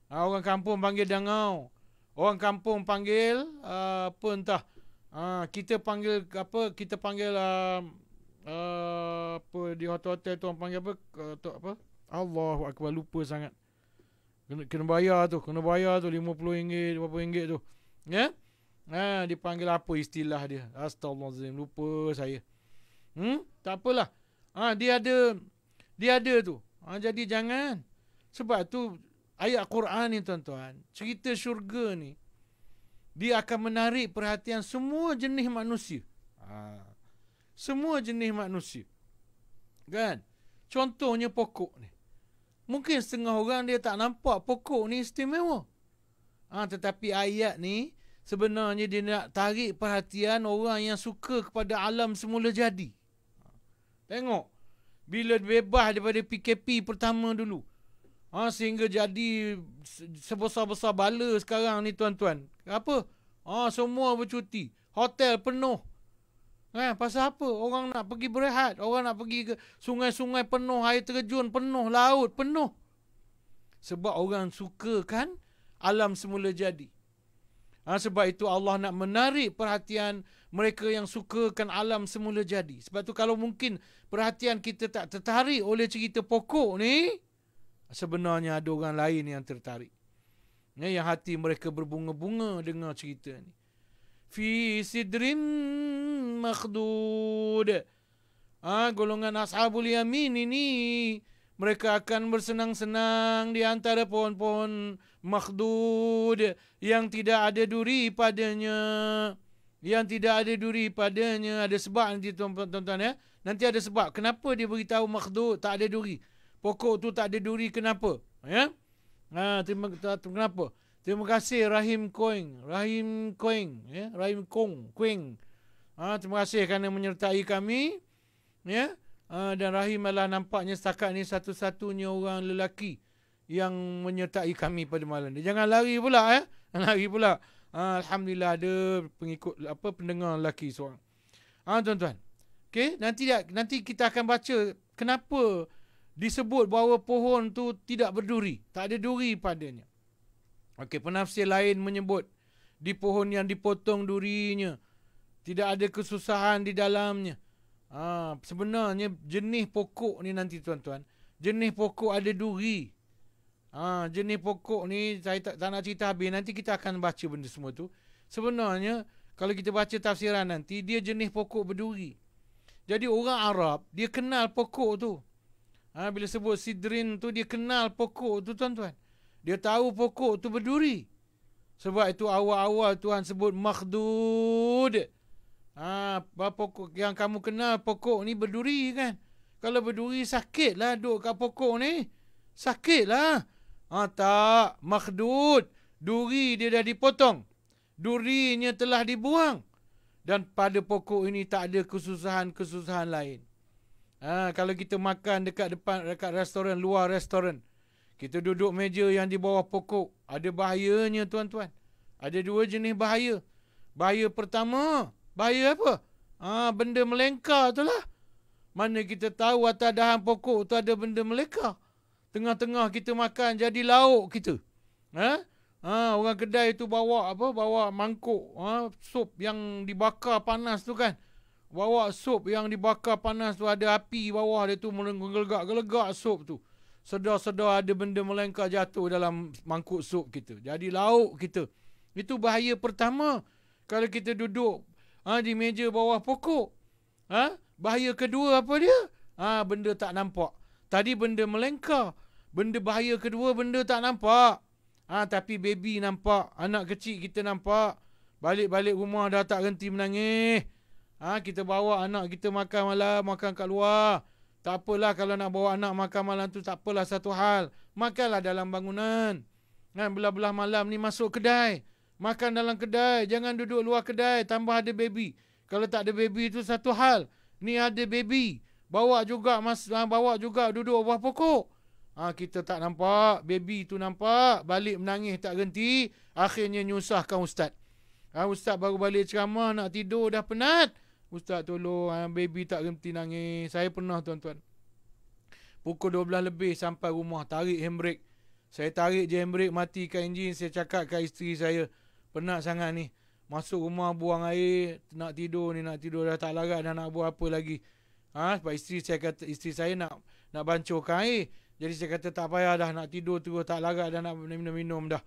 Speaker 1: Orang kampung panggil dangau. Orang kampung panggil apa entah. Kita panggil apa? Kita panggil apa di hotel-hotel tu orang panggil apa? Allahu akbar, lupa sangat. Kena bayar tu, RM50 berapa ringgit tu. Ya? Dipanggil apa istilah dia? Astaghfirullahalazim, lupa saya. Tak apalah. Dia ada tu. Jadi jangan. Sebab tu ayat Quran ni tuan-tuan, cerita syurga ni, dia akan menarik perhatian semua jenis manusia. Semua jenis manusia. Kan? Contohnya pokok ni. Mungkin setengah orang dia tak nampak pokok ni istimewa. Tetapi ayat ni sebenarnya dia nak tarik perhatian orang yang suka kepada alam semula jadi. Tengok. Bila bebas daripada PKP pertama dulu. Sehingga jadi sebesar-besar bala sekarang ni tuan-tuan. Apa? Semua bercuti. hotel penuh. Pasal apa? Orang nak pergi berehat, orang nak pergi ke sungai-sungai penuh, air terjun penuh, laut penuh. Sebab orang sukakan alam semula jadi. Sebab itu Allah nak menarik perhatian mereka yang sukakan alam semula jadi. Sebab tu kalau mungkin perhatian kita tak tertarik oleh cerita pokok ni, sebenarnya ada orang lain yang tertarik. Yang hati mereka berbunga-bunga dengar cerita ni. Fi sidrin makhdud. Golongan ashabul yamin ini, mereka akan bersenang-senang di antara pohon-pohon makhdud yang tidak ada duri padanya. Yang tidak ada duri padanya. Ada sebab nanti tuan-tuan ya. Nanti ada sebab. Kenapa dia beritahu makhdud tak ada duri? Pokok tu tak ada duri, kenapa? Ya? Kenapa? Terima kasih Rahim Koeng. Ya? Rahim Koeng. Terima kasih kerana menyertai kami. Ya? Dan Rahim adalah nampaknya setakat ni satu-satunya orang lelaki yang menyertai kami pada malam ni. Jangan lari pula ya. Lari pula. Alhamdulillah ada pengikut pendengar lelaki seorang. Tuan-tuan. Okey, nanti kita akan baca kenapa disebut bahawa pohon tu tidak berduri, tak ada duri padanya. Okey, penafsir lain menyebut di pohon yang dipotong durinya tidak ada kesusahan di dalamnya. Sebenarnya jenis pokok ni nanti tuan-tuan, jenis pokok ada duri. Jenis pokok ni saya tak nak cerita habis, nanti kita akan baca benda semua tu. Sebenarnya kalau kita baca tafsiran nanti, dia jenis pokok berduri. Jadi orang Arab dia kenal pokok tu. Bila sebut sidrin tu, dia kenal pokok tu tuan-tuan. Dia tahu pokok tu berduri. Sebab itu awal-awal Tuhan sebut makhdud. Pokok yang kamu kenal pokok ni berduri kan. Kalau berduri sakitlah duduk kat pokok ni. Sakitlah. Tak. Makhdud. Duri dia dah dipotong. Durinya telah dibuang. Dan pada pokok ini tak ada kesusahan-kesusahan lain. Kalau kita makan dekat restoran, luar restoran, kita duduk meja yang di bawah pokok, ada bahayanya tuan-tuan. Ada dua jenis bahaya. Bahaya pertama, bahaya apa? Benda melengkar tu lah. Mana kita tahu atas dahan pokok tu ada benda melengkar. Tengah-tengah kita makan jadi lauk kita. Orang kedai tu bawa mangkuk sup yang dibakar panas tu kan. Bawa sup yang dibakar panas tu, ada api bawah dia tu, gelegak-gelegak sup tu. Sedar-sedar ada benda melengkar jatuh dalam mangkuk sup kita. Jadi lauk kita. Itu bahaya pertama. Kalau kita duduk di meja bawah pokok. Bahaya kedua apa dia? Benda tak nampak. Tadi benda melengkar. Benda bahaya kedua, benda tak nampak. Tapi baby nampak. Anak kecil kita nampak. Balik-balik rumah dah tak henti menangis. Kita bawa anak kita makan malam, makan kat luar. Tak apalah kalau nak bawa anak makan malam tu, tak apalah satu hal. Makanlah dalam bangunan. Belah-belah malam ni masuk kedai. Makan dalam kedai. Jangan duduk luar kedai. Tambah ada baby. Kalau tak ada baby tu satu hal. Ni ada baby. Bawa juga duduk bawah pokok. Kita tak nampak. Baby tu nampak. Balik menangis tak henti. Akhirnya nyusahkan ustaz. Ustaz baru balik ceramah, nak tidur dah penat. Ustaz tolong, baby tak henti nangis. Saya pernah tuan-tuan. Pukul 12 lebih sampai rumah, tarik handbrake. Saya tarik je handbrake, matikan enjin. Saya cakap kat isteri saya, penat sangat ni. Masuk rumah buang air, nak tidur dah tak larat, dah nak buat apa lagi. Sebab isteri saya nak bancurkan air. Jadi saya kata tak payah dah, nak tidur terus, tak larat dah, nak minum dah.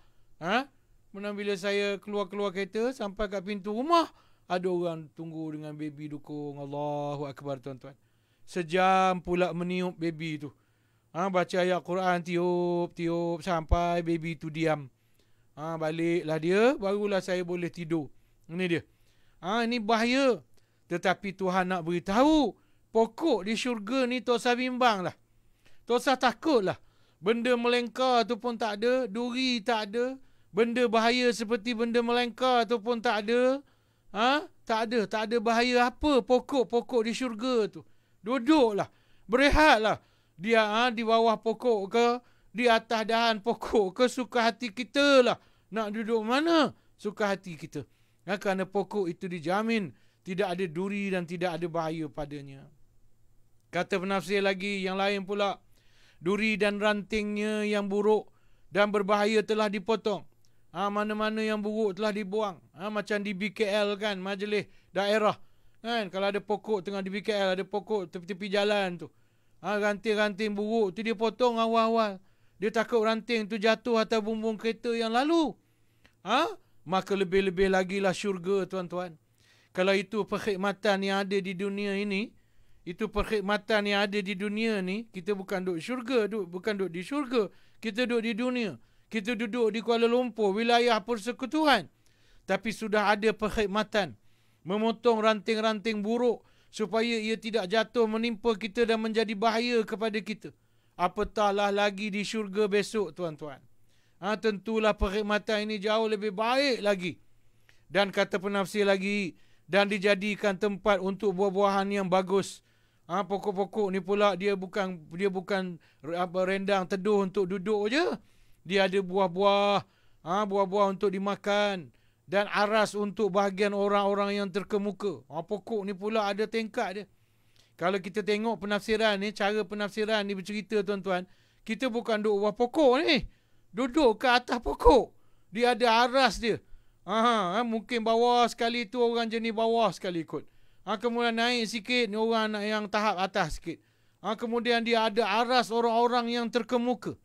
Speaker 1: Kemudian bila saya keluar kereta, sampai kat pintu rumah, ada orang tunggu dengan baby dukung. Allahu Akbar tuan-tuan. Sejam pula meniup baby tu. Baca ayat Quran, tiup sampai baby tu diam. Baliklah dia, barulah saya boleh tidur. Ini dia. Ini bahaya. Tetapi Tuhan nak beritahu, pokok di syurga ni tak usah bimbang lah. Tak usah takut lah. Benda melengkar tu pun tak ada, duri tak ada. Benda bahaya seperti benda melengkar tu pun tak ada. Tak ada bahaya apa pokok-pokok di syurga tu. Duduklah, berehatlah. Dia di bawah pokok ke, di atas dahan pokok ke, suka hati kita lah. Nak duduk mana? Suka hati kita. Kerana pokok itu dijamin tidak ada duri dan tidak ada bahaya padanya. Kata penafsir lagi yang lain pula, duri dan rantingnya yang buruk dan berbahaya telah dipotong. Mana-mana yang buruk telah dibuang. Macam di BKL kan, majlis daerah. Kan, kalau ada pokok tengah di BKL, ada pokok tepi-tepi jalan tu. Ranting-ranting buruk tu dia potong awal-awal. Dia takut ranting tu jatuh atas bumbung kereta yang lalu. Maka lebih-lebih lagi lah syurga, tuan-tuan. Kalau itu perkhidmatan yang ada di dunia ini, kita bukan duduk syurga, bukan duduk di syurga. Kita duduk di dunia. Kita duduk di Kuala Lumpur, wilayah persekutuan. Tapi sudah ada perkhidmatan memotong ranting-ranting buruk supaya ia tidak jatuh menimpa kita dan menjadi bahaya kepada kita. Apatahlah lagi di syurga besok, tuan-tuan. Tentulah perkhidmatan ini jauh lebih baik lagi. Dan kata penafsir lagi, dan dijadikan tempat untuk buah-buahan yang bagus. Pokok-pokok ni pula dia bukan rendang teduh untuk duduk je. Dia ada buah-buah, buah-buah untuk dimakan dan aras untuk bahagian orang-orang yang terkemuka. Pokok ni pula ada tingkat dia. Kalau kita tengok penafsiran ni, cara penafsiran ni bercerita, tuan-tuan, kita bukan duduk bawah pokok ni. Duduk ke atas pokok. Dia ada aras dia. Mungkin bawah sekali tu orang jenis bawah sekali ikut. Kemudian naik sikit ni orang yang tahap atas sikit. Kemudian dia ada aras orang-orang yang terkemuka.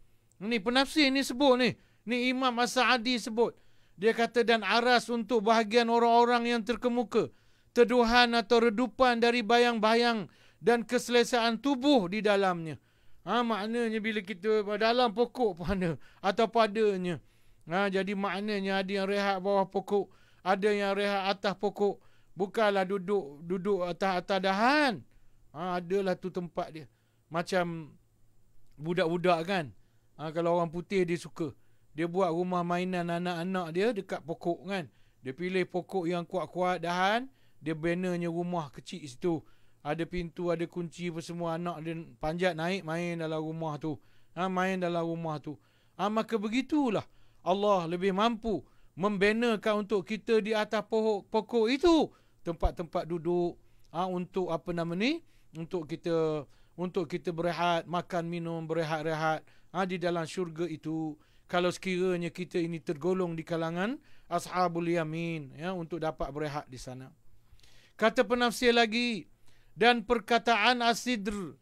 Speaker 1: Ni penafsir ni sebut ni. Ni Imam As-Sa'adi sebut. Dia kata dan aras untuk bahagian orang-orang yang terkemuka. Teduhan atau redupan dari bayang-bayang dan keselesaan tubuh di dalamnya. Maknanya bila kita dalam pokok mana atau padanya. Jadi maknanya ada yang rehat bawah pokok, ada yang rehat atas pokok. Bukanlah duduk atas dahan. Adalah tu tempat dia. Macam budak-budak kan. Kalau orang putih dia suka. Dia buat rumah mainan anak-anak dia dekat pokok kan. Dia pilih pokok yang kuat-kuat dahan. Dia bannernya rumah kecil situ. Ada pintu, ada kunci apa semua. Anak dia panjat naik main dalam rumah tu. Main dalam rumah tu. Maka begitulah. Allah lebih mampu membannerkan untuk kita di atas pokok itu. Tempat-tempat duduk. Untuk apa nama ni? Untuk kita berehat, makan, minum, berehat-rehat. Di dalam syurga itu. Kalau sekiranya kita ini tergolong di kalangan Ashabul Yamin. Untuk dapat berehat di sana. Kata penafsir lagi. Dan perkataan asidr.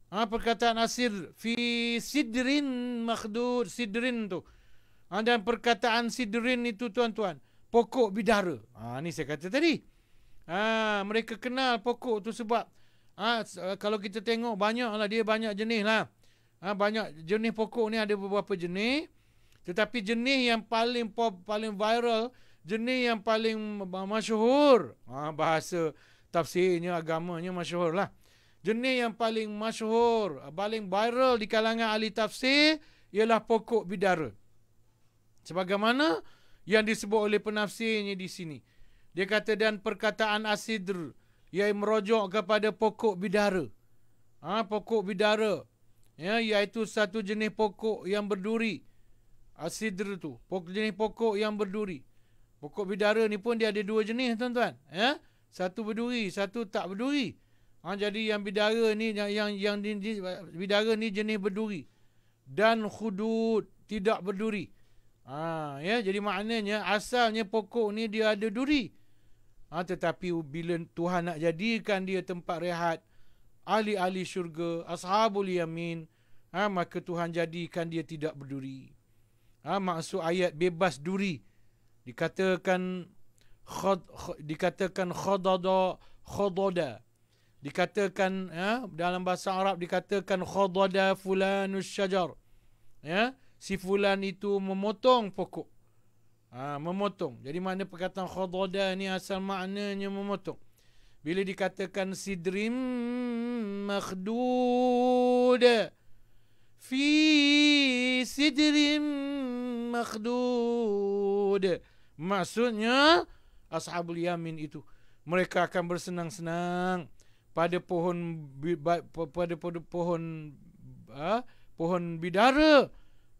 Speaker 1: Perkataan asidr. Fi sidrin makhdud. Sidrin tu. Dan perkataan sidrin itu, tuan-tuan. Pokok bidara. Ni saya kata tadi. Mereka kenal pokok tu sebab. Kalau kita tengok banyak lah. Dia banyak jenis lah. Banyak jenis pokok ni ada beberapa jenis. Tetapi jenis yang paling viral. Jenis yang paling masyhur. Bahasa tafsirnya, agamanya masyhur lah. Jenis yang paling masyhur, paling viral di kalangan ahli tafsir ialah pokok bidara. Sebagaimana yang disebut oleh penafsirnya di sini. Dia kata dan perkataan asidr yang merujuk kepada pokok bidara. Pokok bidara. Iaitu satu jenis pokok yang berduri. Asidr tu. Jenis pokok yang berduri. Pokok bidara ni pun dia ada dua jenis, tuan-tuan. Satu berduri, satu tak berduri. Jadi yang bidara ni yang bidara ni jenis berduri. Dan khudud, tidak berduri. Jadi maknanya asalnya pokok ni dia ada duri. Tetapi bila Tuhan nak jadikan dia tempat rehat ahli-ahli syurga, Ashabul Yamin, maka Tuhan jadikan dia tidak berduri. Maksud ayat bebas duri. Dikatakan khadada. Dikatakan dalam bahasa Arab dikatakan khadada fulanus syajar. Si fulan itu memotong pokok. Memotong. Jadi mana perkataan khadada ni asal maknanya memotong. Bila dikatakan sidrim makhdud. Fi sidrim makhdud. Maksudnya Ashabul Yamin itu mereka akan bersenang-senang pada pohon bidara.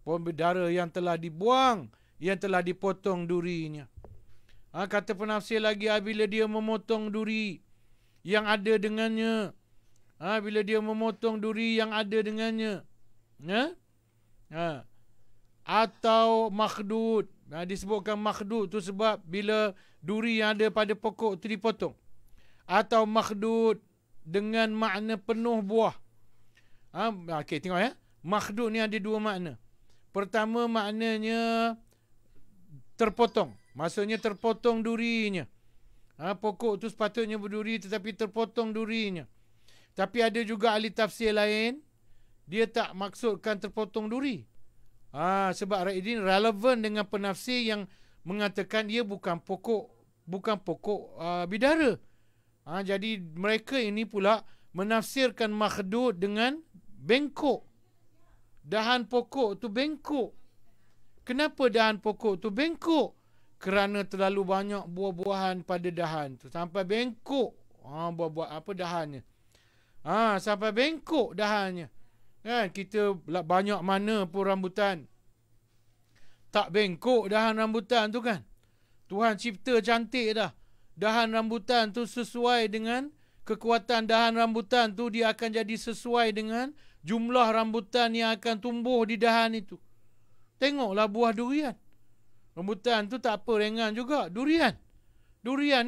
Speaker 1: Pohon bidara yang telah dibuang, yang telah dipotong durinya. Kata penafsir lagi, bila dia memotong duri yang ada dengannya. Bila dia memotong duri yang ada dengannya. Ya? Atau makhdud. Disebutkan makhdud tu sebab bila duri yang ada pada pokok tu dipotong. Atau makhdud dengan makna penuh buah. Okey, tengok ya. Makhdud ni ada dua makna. Pertama maknanya terpotong. Maksudnya terpotong durinya. Pokok tu sepatutnya berduri tetapi terpotong durinya. Tapi ada juga ahli tafsir lain, dia tak maksudkan terpotong duri. Sebab ini relevan dengan penafsir yang mengatakan dia bukan pokok bidara. Jadi mereka ini pula menafsirkan makhdud dengan bengkok. Dahan pokok tu bengkok. Kenapa dahan pokok tu bengkok? Kerana terlalu banyak buah-buahan pada dahan tu. Sampai bengkok. Buah-buah apa dahannya. Sampai bengkok dahannya. Kan kita banyak mana pun rambutan. Tak bengkok dahan rambutan tu kan. Tuhan cipta cantik dah. Dahan rambutan tu sesuai dengan kekuatan dahan rambutan tu, dia akan jadi sesuai dengan jumlah rambutan yang akan tumbuh di dahan itu. Tengoklah buah durian. Rambutan tu tak apa, ringan juga. Durian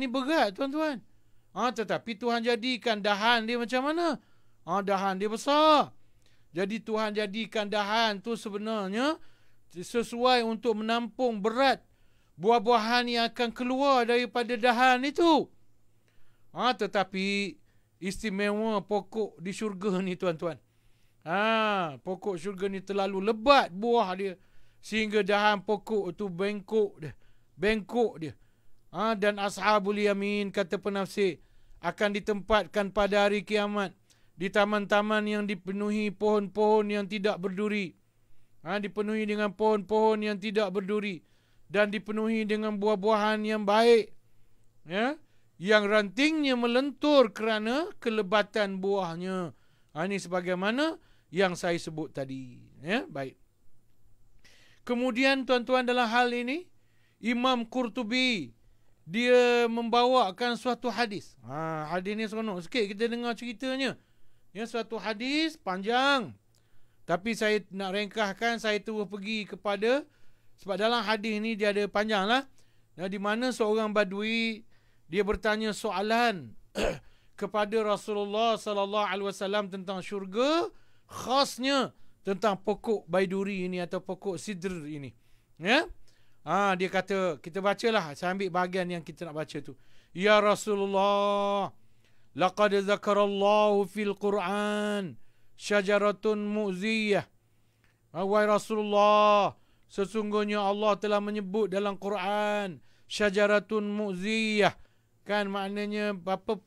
Speaker 1: ni berat tuan-tuan. Tetapi Tuhan jadikan dahan dia macam mana? Dahan dia besar. Jadi Tuhan jadikan dahan tu sebenarnya sesuai untuk menampung berat buah-buahan yang akan keluar daripada dahan itu. Tetapi istimewa pokok di syurga ni tuan-tuan. Pokok syurga ni terlalu lebat buah dia. Sehingga dahan pokok tu bengkok dia. Dan ashabul yamin, kata penafsir, akan ditempatkan pada hari kiamat di taman-taman yang dipenuhi pohon-pohon yang tidak berduri. Dipenuhi dengan pohon-pohon yang tidak berduri. Dan dipenuhi dengan buah-buahan yang baik. Yang rantingnya melentur kerana kelebatan buahnya. Ini sebagaimana yang saya sebut tadi. Baik. Kemudian tuan-tuan, dalam hal ini Imam Qurtubi dia membawakan suatu hadis. Hadis ni seronok sikit kita dengar ceritanya. Suatu hadis panjang. Tapi saya nak ringkaskan, saya terus pergi kepada, sebab dalam hadis ni dia ada panjang lah. Di mana seorang badui dia bertanya soalan kepada Rasulullah sallallahu alaihi wasallam tentang syurga, khasnya tentang pokok baiduri ini atau pokok sidr ini. Dia kata, kita bacalah, saya ambil bahagian yang kita nak baca tu. Ya Rasulullah, laqad zakarallahu fil Quran syajaratun mu'ziyah. Wahai Rasulullah, sesungguhnya Allah telah menyebut dalam Quran syajaratun mu'ziyah. Kan maknanya apa?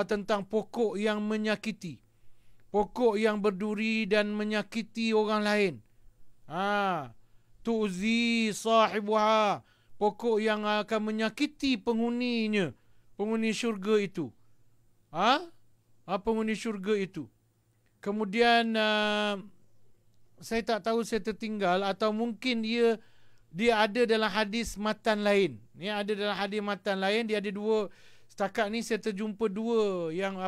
Speaker 1: Tentang pokok yang menyakiti. Pokok yang berduri dan menyakiti orang lain. Tu'zi sahibuha. Pokok yang akan menyakiti penghuninya. Penghuni syurga itu. Penghuni syurga itu. Kemudian saya tak tahu, saya tertinggal atau mungkin dia ada dalam hadis matan lain. Ada dalam hadis matan lain, dia ada dua. Setakat ni saya terjumpa dua yang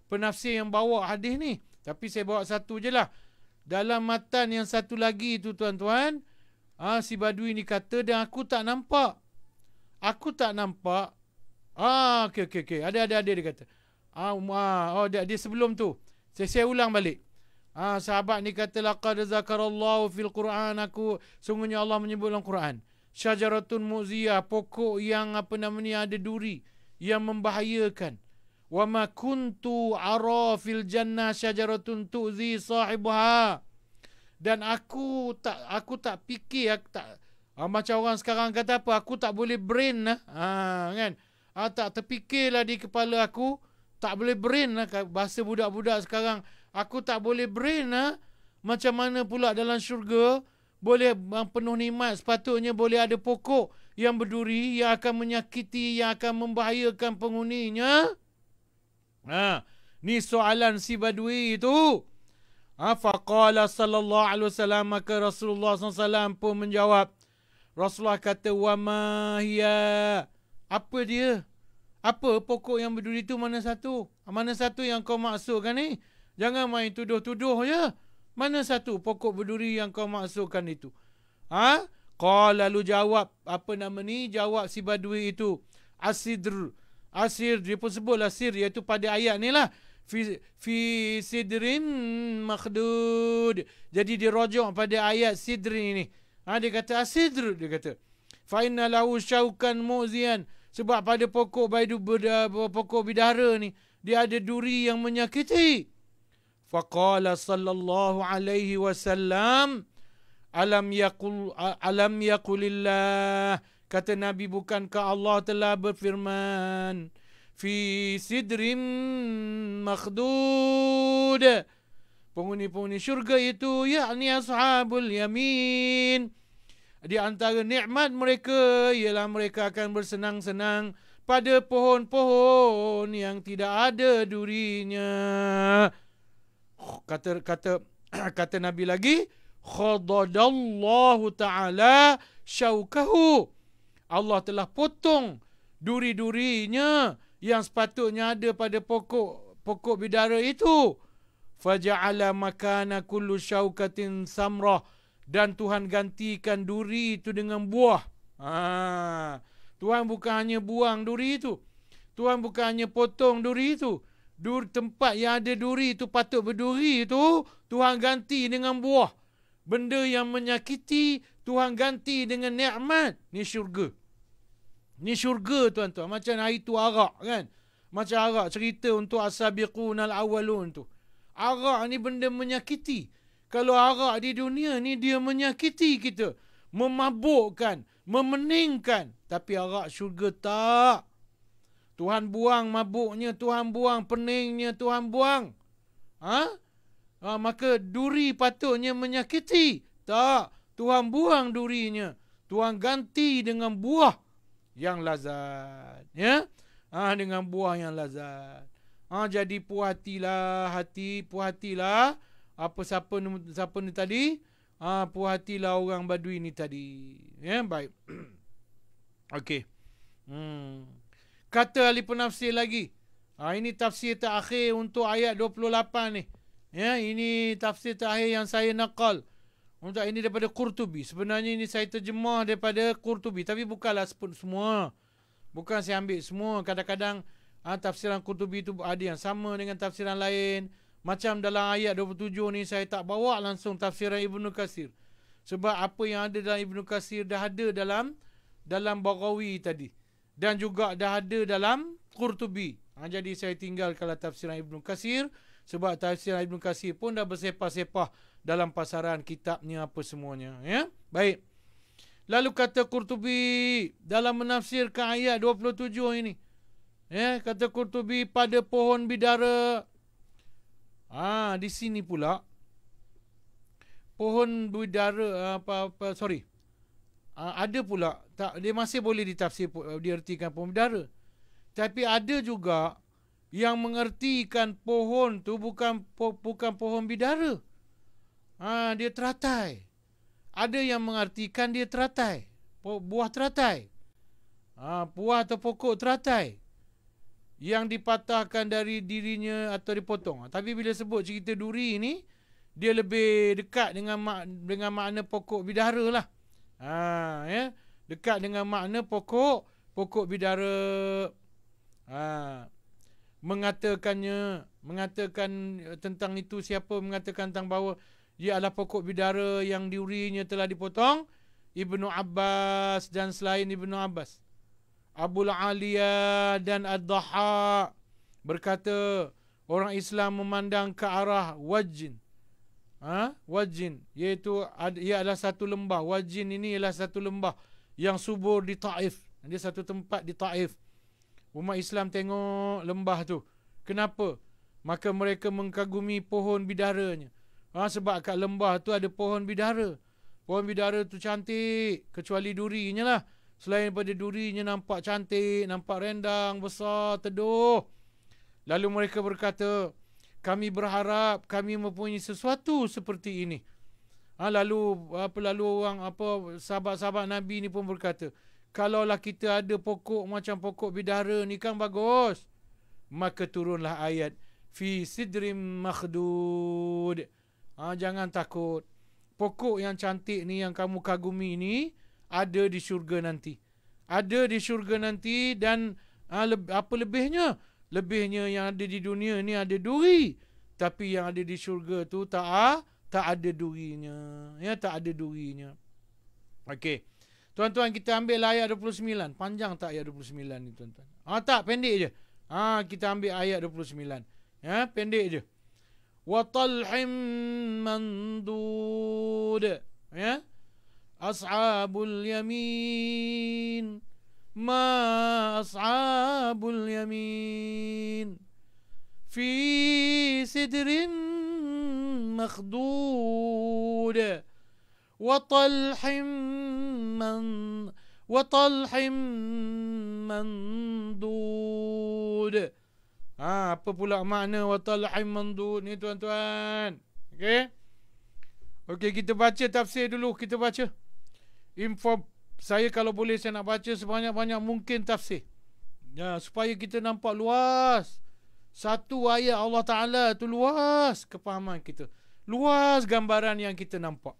Speaker 1: penafsir yang bawa hadis ni. Tapi saya bawa satu je lah. Dalam matan yang satu lagi tu tuan-tuan, si badui ni kata, dan aku tak nampak. Aku tak nampak. Okey. Ada dia kata. Dia sebelum tu. Saya ulang balik. Sahabat ni kata, laqad zakarallahu fil Quran, sungguhnya Allah menyebut dalam Quran. Syajaratun mu'ziyah, pokok yang ada duri, yang membahayakan. Wa ma kuntu ara fil jannah syajaratun tu'zi sahibaha. Dan aku tak fikir, macam orang sekarang kata apa, aku tak boleh brain kan. Tak terfikirlah di kepala aku, tak boleh brain bahasa budak-budak sekarang, aku tak boleh brain macam mana pula dalam syurga boleh penuh nikmat, sepatutnya boleh ada pokok yang berduri yang akan menyakiti, yang akan membahayakan penghuninya. Ni soalan si badui itu. Faqala sallallahu alaihi wasallam, maka Rasulullah SAW pun menjawab. Rasulullah kata, wa ma hiya Apa dia? Apa pokok yang berduri itu mana satu? Mana satu yang kau maksudkan ni? Jangan main tuduh-tuduh je. Mana satu pokok berduri yang kau maksudkan itu? Ha? Qala, lalu jawab, apa nama ni? Jawab si badui itu. Asidr. Asir, dia pun sebutlah sir, iaitu pada ayat ni lah. Fi sidrin makhdud. Jadi dia rojok pada ayat sidrin ni. Ha, dia kata asidr, dia kata. Fa inna lahu syaukan mu'zian. Sebab pada pokok bidara ni, dia ada duri yang menyakiti. Faqala sallallahu alaihi wasallam, alam yaqulillah, kata Nabi, bukankah Allah telah berfirman, fi sidrin makhdud, penghuni-penghuni syurga itu, yakni ashabul yamin, di antara nikmat mereka ialah mereka akan bersenang-senang pada pohon-pohon yang tidak ada durinya. Kata Nabi lagi, khadadallahu ta'ala syaukahu, Allah telah potong duri-durinya yang sepatutnya ada pada pokok bidara itu. Faja'ala makana kullu syaukatin samrah, dan Tuhan gantikan duri itu dengan buah. Tuhan bukan hanya buang duri itu. Tuhan bukan hanya potong duri itu. Tempat yang ada duri itu patut berduri itu, Tuhan ganti dengan buah. Benda yang menyakiti, Tuhan ganti dengan nikmat. Ni syurga. Ni syurga, tuan-tuan. Macam hari tu arak kan. Macam arak cerita untuk as-sabiqunal awwalun tu. Arak ni benda menyakiti. Kalau arak di dunia ni dia menyakiti kita, memabukkan, memeningkan. Tapi arak syurga tak. Tuhan buang mabuknya, Tuhan buang peningnya, Tuhan buang. Maka duri patutnya menyakiti. Tak. Tuhan buang durinya. Tuhan ganti dengan buah yang lazat. Ya? Dengan buah yang lazat. Jadi puas hatilah. Siapa ni tadi? Puas hatilah orang badui ni tadi. Ya, baik. Okey. Kata ahli penafsir lagi. Ini tafsir terakhir untuk ayat 28 ni. Ya, ini tafsir terakhir yang saya nakal. Untuk ini daripada Qurtubi. Sebenarnya ini saya terjemah daripada Qurtubi, tapi bukanlah semua. Bukan saya ambil semua. Kadang-kadang tafsiran Qurtubi itu ada yang sama dengan tafsiran lain. Macam dalam ayat 27 ni saya tak bawa langsung tafsiran Ibnu Katsir. Sebab apa yang ada dalam Ibnu Katsir dah ada dalam Baghawi tadi. Dan juga dah ada dalam Qurtubi. Jadi saya tinggalkanlah tafsiran Ibnu Katsir. Sebab tafsiran Ibnu Katsir pun dah bersepah-sepah dalam pasaran kitabnya apa semuanya. Ya? Baik. Lalu kata Qurtubi dalam menafsirkan ayat 27 ini. Ya, kata Qurtubi pada pohon bidara. Di sini pula pohon bidara ada pula tak, dia masih boleh ditafsir, diertikan pohon bidara. Tapi ada juga yang mengertikan pohon tu bukan pohon bidara. Dia teratai. Ada yang mengartikan dia teratai, buah teratai. Buah atau pokok teratai yang dipatahkan dari dirinya atau dipotong. Tapi bila sebut cerita duri ni, dia lebih dekat dengan makna pokok bidara lah. Ya, dekat dengan makna pokok bidara. Mengatakan tentang itu, siapa mengatakan tentang bahawa ia adalah pokok bidara yang durinya telah dipotong? Ibnu Abbas dan selain Ibnu Abbas. Abul Aliyah dan Ad-Dhaha berkata, orang Islam memandang ke arah Wajin. Wajin, iaitu ia adalah satu lembah. Wajin ini ialah satu lembah yang subur di Taif. Dia satu tempat di Taif. Umat Islam tengok lembah tu. Kenapa? Maka mereka mengkagumi pohon bidaranya. Sebab kat lembah tu ada pohon bidara. Pohon bidara tu cantik, kecuali durinya lah. Selain daripada durinya nampak cantik, nampak rendang, besar, teduh. Lalu mereka berkata, kami berharap kami mempunyai sesuatu seperti ini. Lalu sahabat-sahabat Nabi ni pun berkata, Kalaulah kita ada pokok macam pokok bidara ni kan bagus. Maka turunlah ayat fi sidrim makhdud. Jangan takut. Pokok yang cantik ni yang kamu kagumi ni ada di syurga nanti. Ada di syurga nanti dan apa lebihnya? Lebihnya yang ada di dunia ni ada duri. Tapi yang ada di syurga tu tak ada durinya. Ya, tak ada durinya. Okey. Tuan-tuan, kita ambil ayat 29. Panjang tak ayat 29 ni, tuan-tuan? Tak, pendek je. Kita ambil ayat 29. Ya, pendek je. Wa talhim mandud. Ya. Ashabul yamin. Ma ashabul yamin. Fi sidrin makhdud. وطلح ممدود. Apa pula makna watalhim mandud ni, tuan-tuan? Okey, kita baca tafsir dulu. Kita baca saya kalau boleh saya nak baca sebanyak-banyak mungkin tafsir, ya, supaya kita nampak luas. Satu ayat Allah Ta'ala tu luas kefahaman kita, luas gambaran yang kita nampak.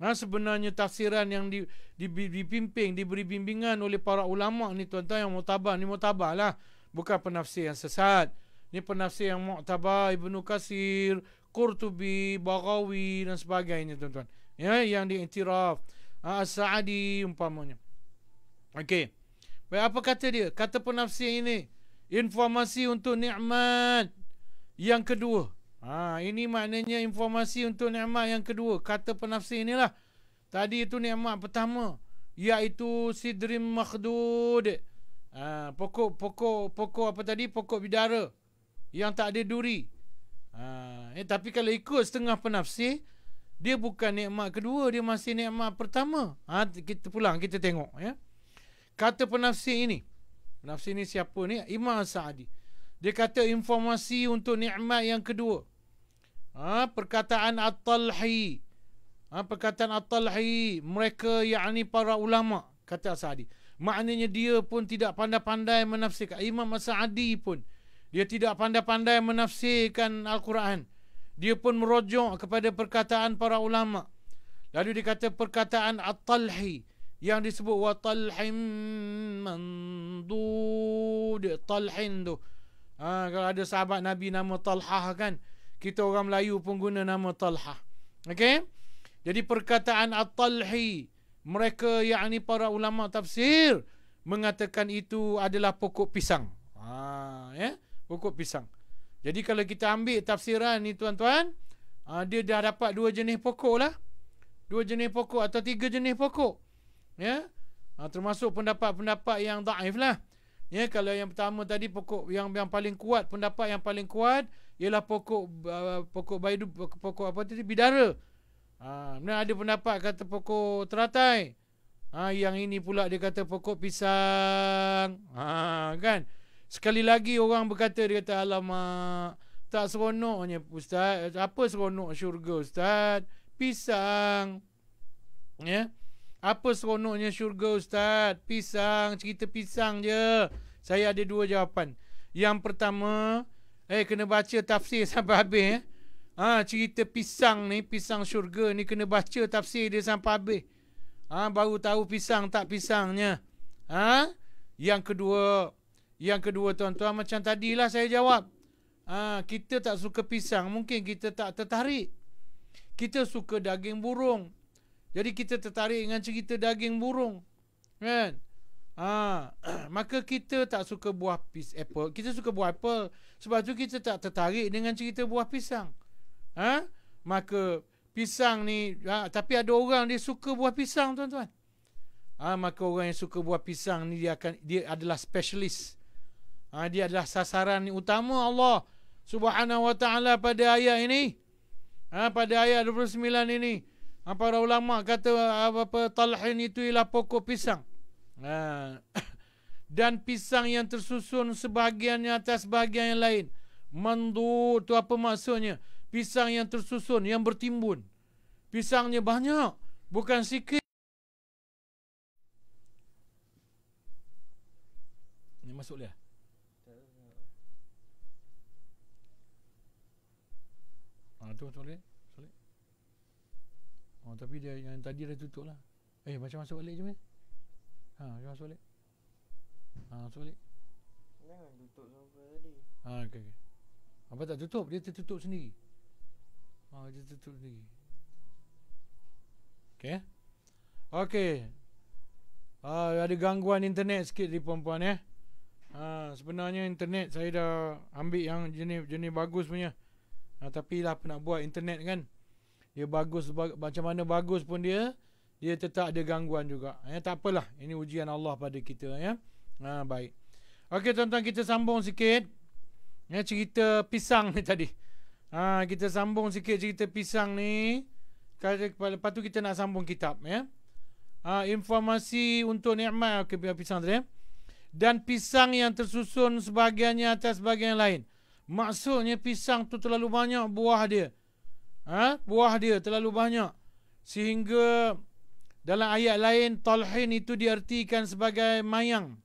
Speaker 1: Sebenarnya tafsiran yang dipimpin, diberi bimbingan oleh para ulama ni, tuan-tuan, yang muktabar. Ni muktabar lah, bukan penafsir yang sesat. Ni penafsir yang muktabar, Ibnu Katsir, Qurtubi, Baghawi dan sebagainya, tuan-tuan. Ya, yang diiktiraf, As-Sa'di umpamanya. Okey. Baik, apa kata dia? Kata penafsir ini, informasi untuk nikmat yang kedua. Ini maknanya informasi untuk nikmat yang kedua. Kata penafsir inilah. Tadi itu nikmat pertama, iaitu sidrim makhdud. Pokok apa tadi? Pokok bidara yang tak ada duri. Tapi kalau ikut setengah penafsir, dia bukan nikmat kedua, dia masih nikmat pertama. Kita pulang, kita tengok, ya. Kata penafsir ini. Penafsir ini siapa ni? Imam As-Sa'di. Dia kata informasi untuk nikmat yang kedua. Perkataan At-Talhi. Perkataan At-Talhi, mereka yakni para ulama, kata As-Sa'di. Maknanya dia pun tidak pandai-pandai menafsirkan. Imam As-Sa'di pun dia tidak pandai-pandai menafsirkan Al-Quran. Dia pun merujuk kepada perkataan para ulama. Lalu dia kata perkataan At-Talhi yang disebut wa talhim mandud. Talhin tu, kalau ada sahabat Nabi nama Talhah kan, kita orang Melayu pun guna nama Talhah. Okey? Jadi perkataan At-Talhi, mereka yakni para ulama tafsir, mengatakan itu adalah pokok pisang. Ya, pokok pisang. Jadi kalau kita ambil tafsiran ni, tuan-tuan, dia dah dapat dua jenis pokok lah. Dua jenis pokok atau tiga jenis pokok. Ya. Termasuk pendapat-pendapat yang dhaif lah. Ya, kalau yang pertama tadi pokok yang paling kuat, pendapat yang paling kuat ialah pokok apa tadi? Bidara. Ada pendapat kata pokok teratai. Yang ini pula dia kata pokok pisang. Kan? Sekali lagi orang berkata, dia kata, alamak, tak seronoknya ustaz. Apa seronok syurga ustaz? Pisang. Ya. Apa seronoknya syurga ustaz? Pisang, cerita pisang je. Saya ada dua jawapan. Yang pertama, kena baca tafsir sampai habis. Cerita pisang ni, pisang syurga ni, kena baca tafsir dia sampai habis. Baru tahu pisang tak pisangnya. Yang kedua, tuan-tuan, macam tadilah saya jawab. Kita tak suka pisang, mungkin kita tak tertarik. Kita suka daging burung. Jadi kita tertarik dengan cerita daging burung. Kan? Maka kita tak suka buah apple. Kita suka buah apple. Sebab tu kita tak tertarik dengan cerita buah pisang. Maka pisang ni, tapi ada orang dia suka buah pisang, tuan-tuan. Maka orang yang suka buah pisang ni, dia adalah specialist. Dia adalah sasaran utama Allah Subhanahu wa ta'ala pada ayat ini. Pada ayat 29 ini, para ulama kata talhin itu ialah pokok pisang. Dan pisang yang tersusun sebahagiannya atas bahagian yang lain. Mandud tu apa maksudnya? Pisang yang tersusun, yang bertimbun. Pisangnya banyak, bukan sikit. masuk dia? Tu soleh. Tapi dia yang tadi dah tutup lah. Macam masuk balik je meh. Macam masuk balik. Masuk balik.
Speaker 2: Jangan tutup sampai tadi.
Speaker 1: Okay. Apa tak tutup? Dia tertutup sendiri. Dia tertutup sendiri. Okay. Ada gangguan internet sikit di perempuan sebenarnya internet saya dah ambil yang jenis bagus punya. Tapi lah apa nak buat, internet kan. Dia bagus macam mana bagus pun dia tetap ada gangguan juga. Tak apalah, ini ujian Allah pada kita baik. Okey tuan-tuan, kita sambung sikit cerita pisang ni tadi. Kita sambung sikit cerita pisang ni. Lepas tu kita nak sambung kitab informasi untuk nikmat pisang tadi. Dan pisang yang tersusun sebahagiannya atas sebahagian lain. Maksudnya pisang tu terlalu banyak buah dia. Buah dia terlalu banyak sehingga dalam ayat lain talhin itu diartikan sebagai mayang.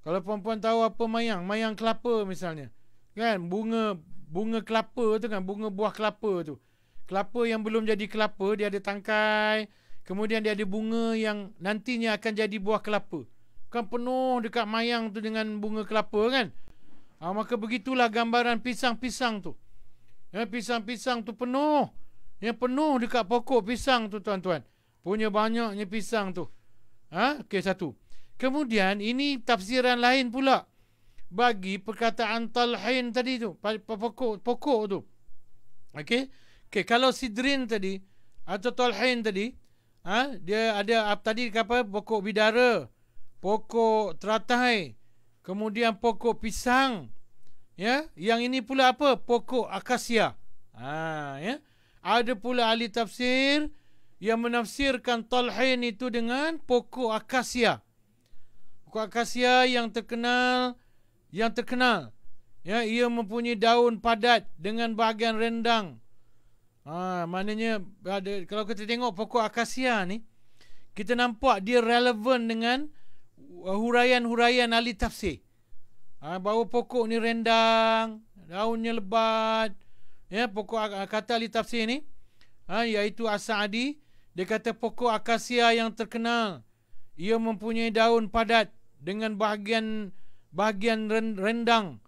Speaker 1: Kalau perempuan tahu apa mayang? Mayang kelapa misalnya. Kan bunga kelapa tu kan, bunga buah kelapa tu. Kelapa yang belum jadi kelapa dia ada tangkai, kemudian dia ada bunga yang nantinya akan jadi buah kelapa. Kan penuh dekat mayang tu dengan bunga kelapa kan? Maka begitulah gambaran pisang-pisang tu. Pisang-pisang tu penuh. Yang penuh dekat pokok pisang tu tuan-tuan. Punya banyaknya pisang tu. Okey, satu. Kemudian ini tafsiran lain pula bagi perkataan talhin tadi tu, pokok tu. Okey. Kalau sidrin tadi atau talhin tadi, dia ada tadi apa? Pokok bidara, pokok teratai, kemudian pokok pisang. Yang ini pula apa? Pokok akasia. Ada pula ahli tafsir yang menafsirkan talhin itu dengan pokok akasia. Pokok akasia yang terkenal. Ia mempunyai daun padat dengan bahagian rendang. Maknanya kalau kita tengok pokok akasia ni, kita nampak dia relevan dengan huraian-huraian ahli tafsir. Bahawa pokok ni rendang, daunnya lebat. Pokok kata ahli tafsir ni, iaitu As-Sa'di, dia kata pokok akasia yang terkenal. Ia mempunyai daun padat dengan bahagian rendang.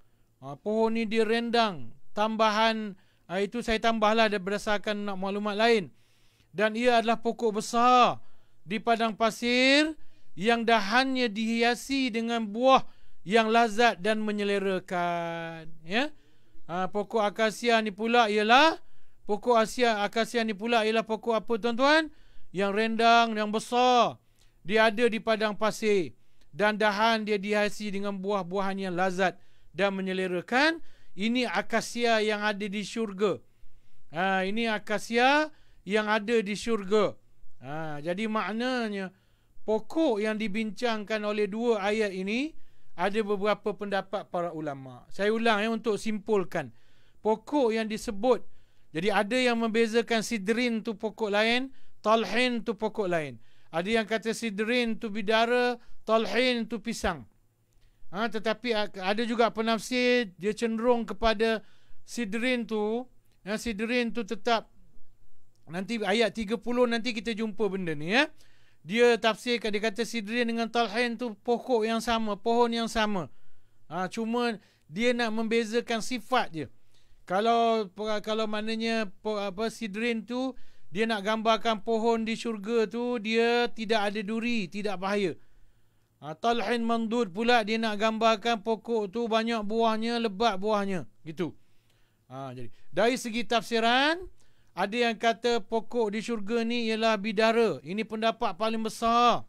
Speaker 1: Pohon ni dia rendang. Tambahan itu saya tambahlah berdasarkan maklumat lain. Dan ia adalah pokok besar di padang pasir yang dahannya dihiasi dengan buah yang lazat dan menyelerakan. Pokok akasia ni pula ialah pokok akasia ni pula ialah pokok apa tuan-tuan? Yang rendang, yang besar. Dia ada di padang pasir dan dahan dia dihiasi dengan buah-buahan yang lazat dan menyelerakan. Ini akasia yang ada di syurga. Ini akasia yang ada di syurga. Jadi maknanya pokok yang dibincangkan oleh dua ayat ini, ada beberapa pendapat para ulama. Saya ulang untuk simpulkan. Pokok yang disebut, jadi ada yang membezakan sidrin tu pokok lain, talhin tu pokok lain. Ada yang kata sidrin tu bidara, talhin tu pisang. Tetapi ada juga penafsir dia cenderung kepada sidrin tu. Sidrin tu tetap nanti ayat 30 nanti kita jumpa benda ni Dia tafsirkan, dia kata sidrin dengan talhin tu pokok yang sama, pohon yang sama. Cuma dia nak membezakan sifat dia. Kalau maknanya sidrin tu dia nak gambarkan pohon di syurga tu dia tidak ada duri, tidak bahaya. Talhin mandud pula dia nak gambarkan pokok tu banyak buahnya, lebat buahnya, gitu. Jadi dari segi tafsiran, ada yang kata pokok di syurga ni ialah bidara. Ini pendapat paling besar,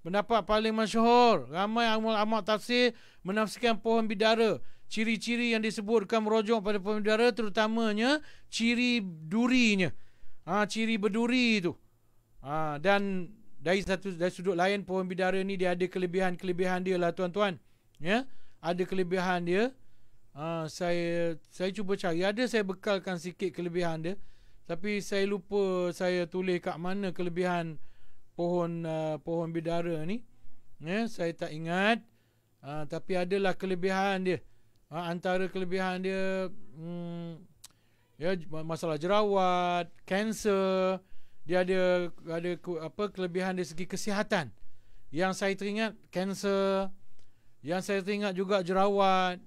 Speaker 1: pendapat paling masyhur. Ramai ulama tafsir menafsirkan pohon bidara. Ciri-ciri yang disebutkan merujuk pada pohon bidara terutamanya ciri durinya. Ciri berduri tu. Dan dari sudut lain pohon bidara ni dia ada kelebihan dia lah tuan-tuan. Ada kelebihan dia. Saya cuba cari. Ada saya bekalkan sikit kelebihan dia. Tapi saya lupa saya tulis kat mana kelebihan pohon bidara ni. Saya tak ingat. Tapi adalah kelebihan dia. Antara kelebihan dia masalah jerawat, kanser, dia ada kelebihan dari segi kesihatan. Yang saya teringat kanser, yang saya teringat juga jerawat,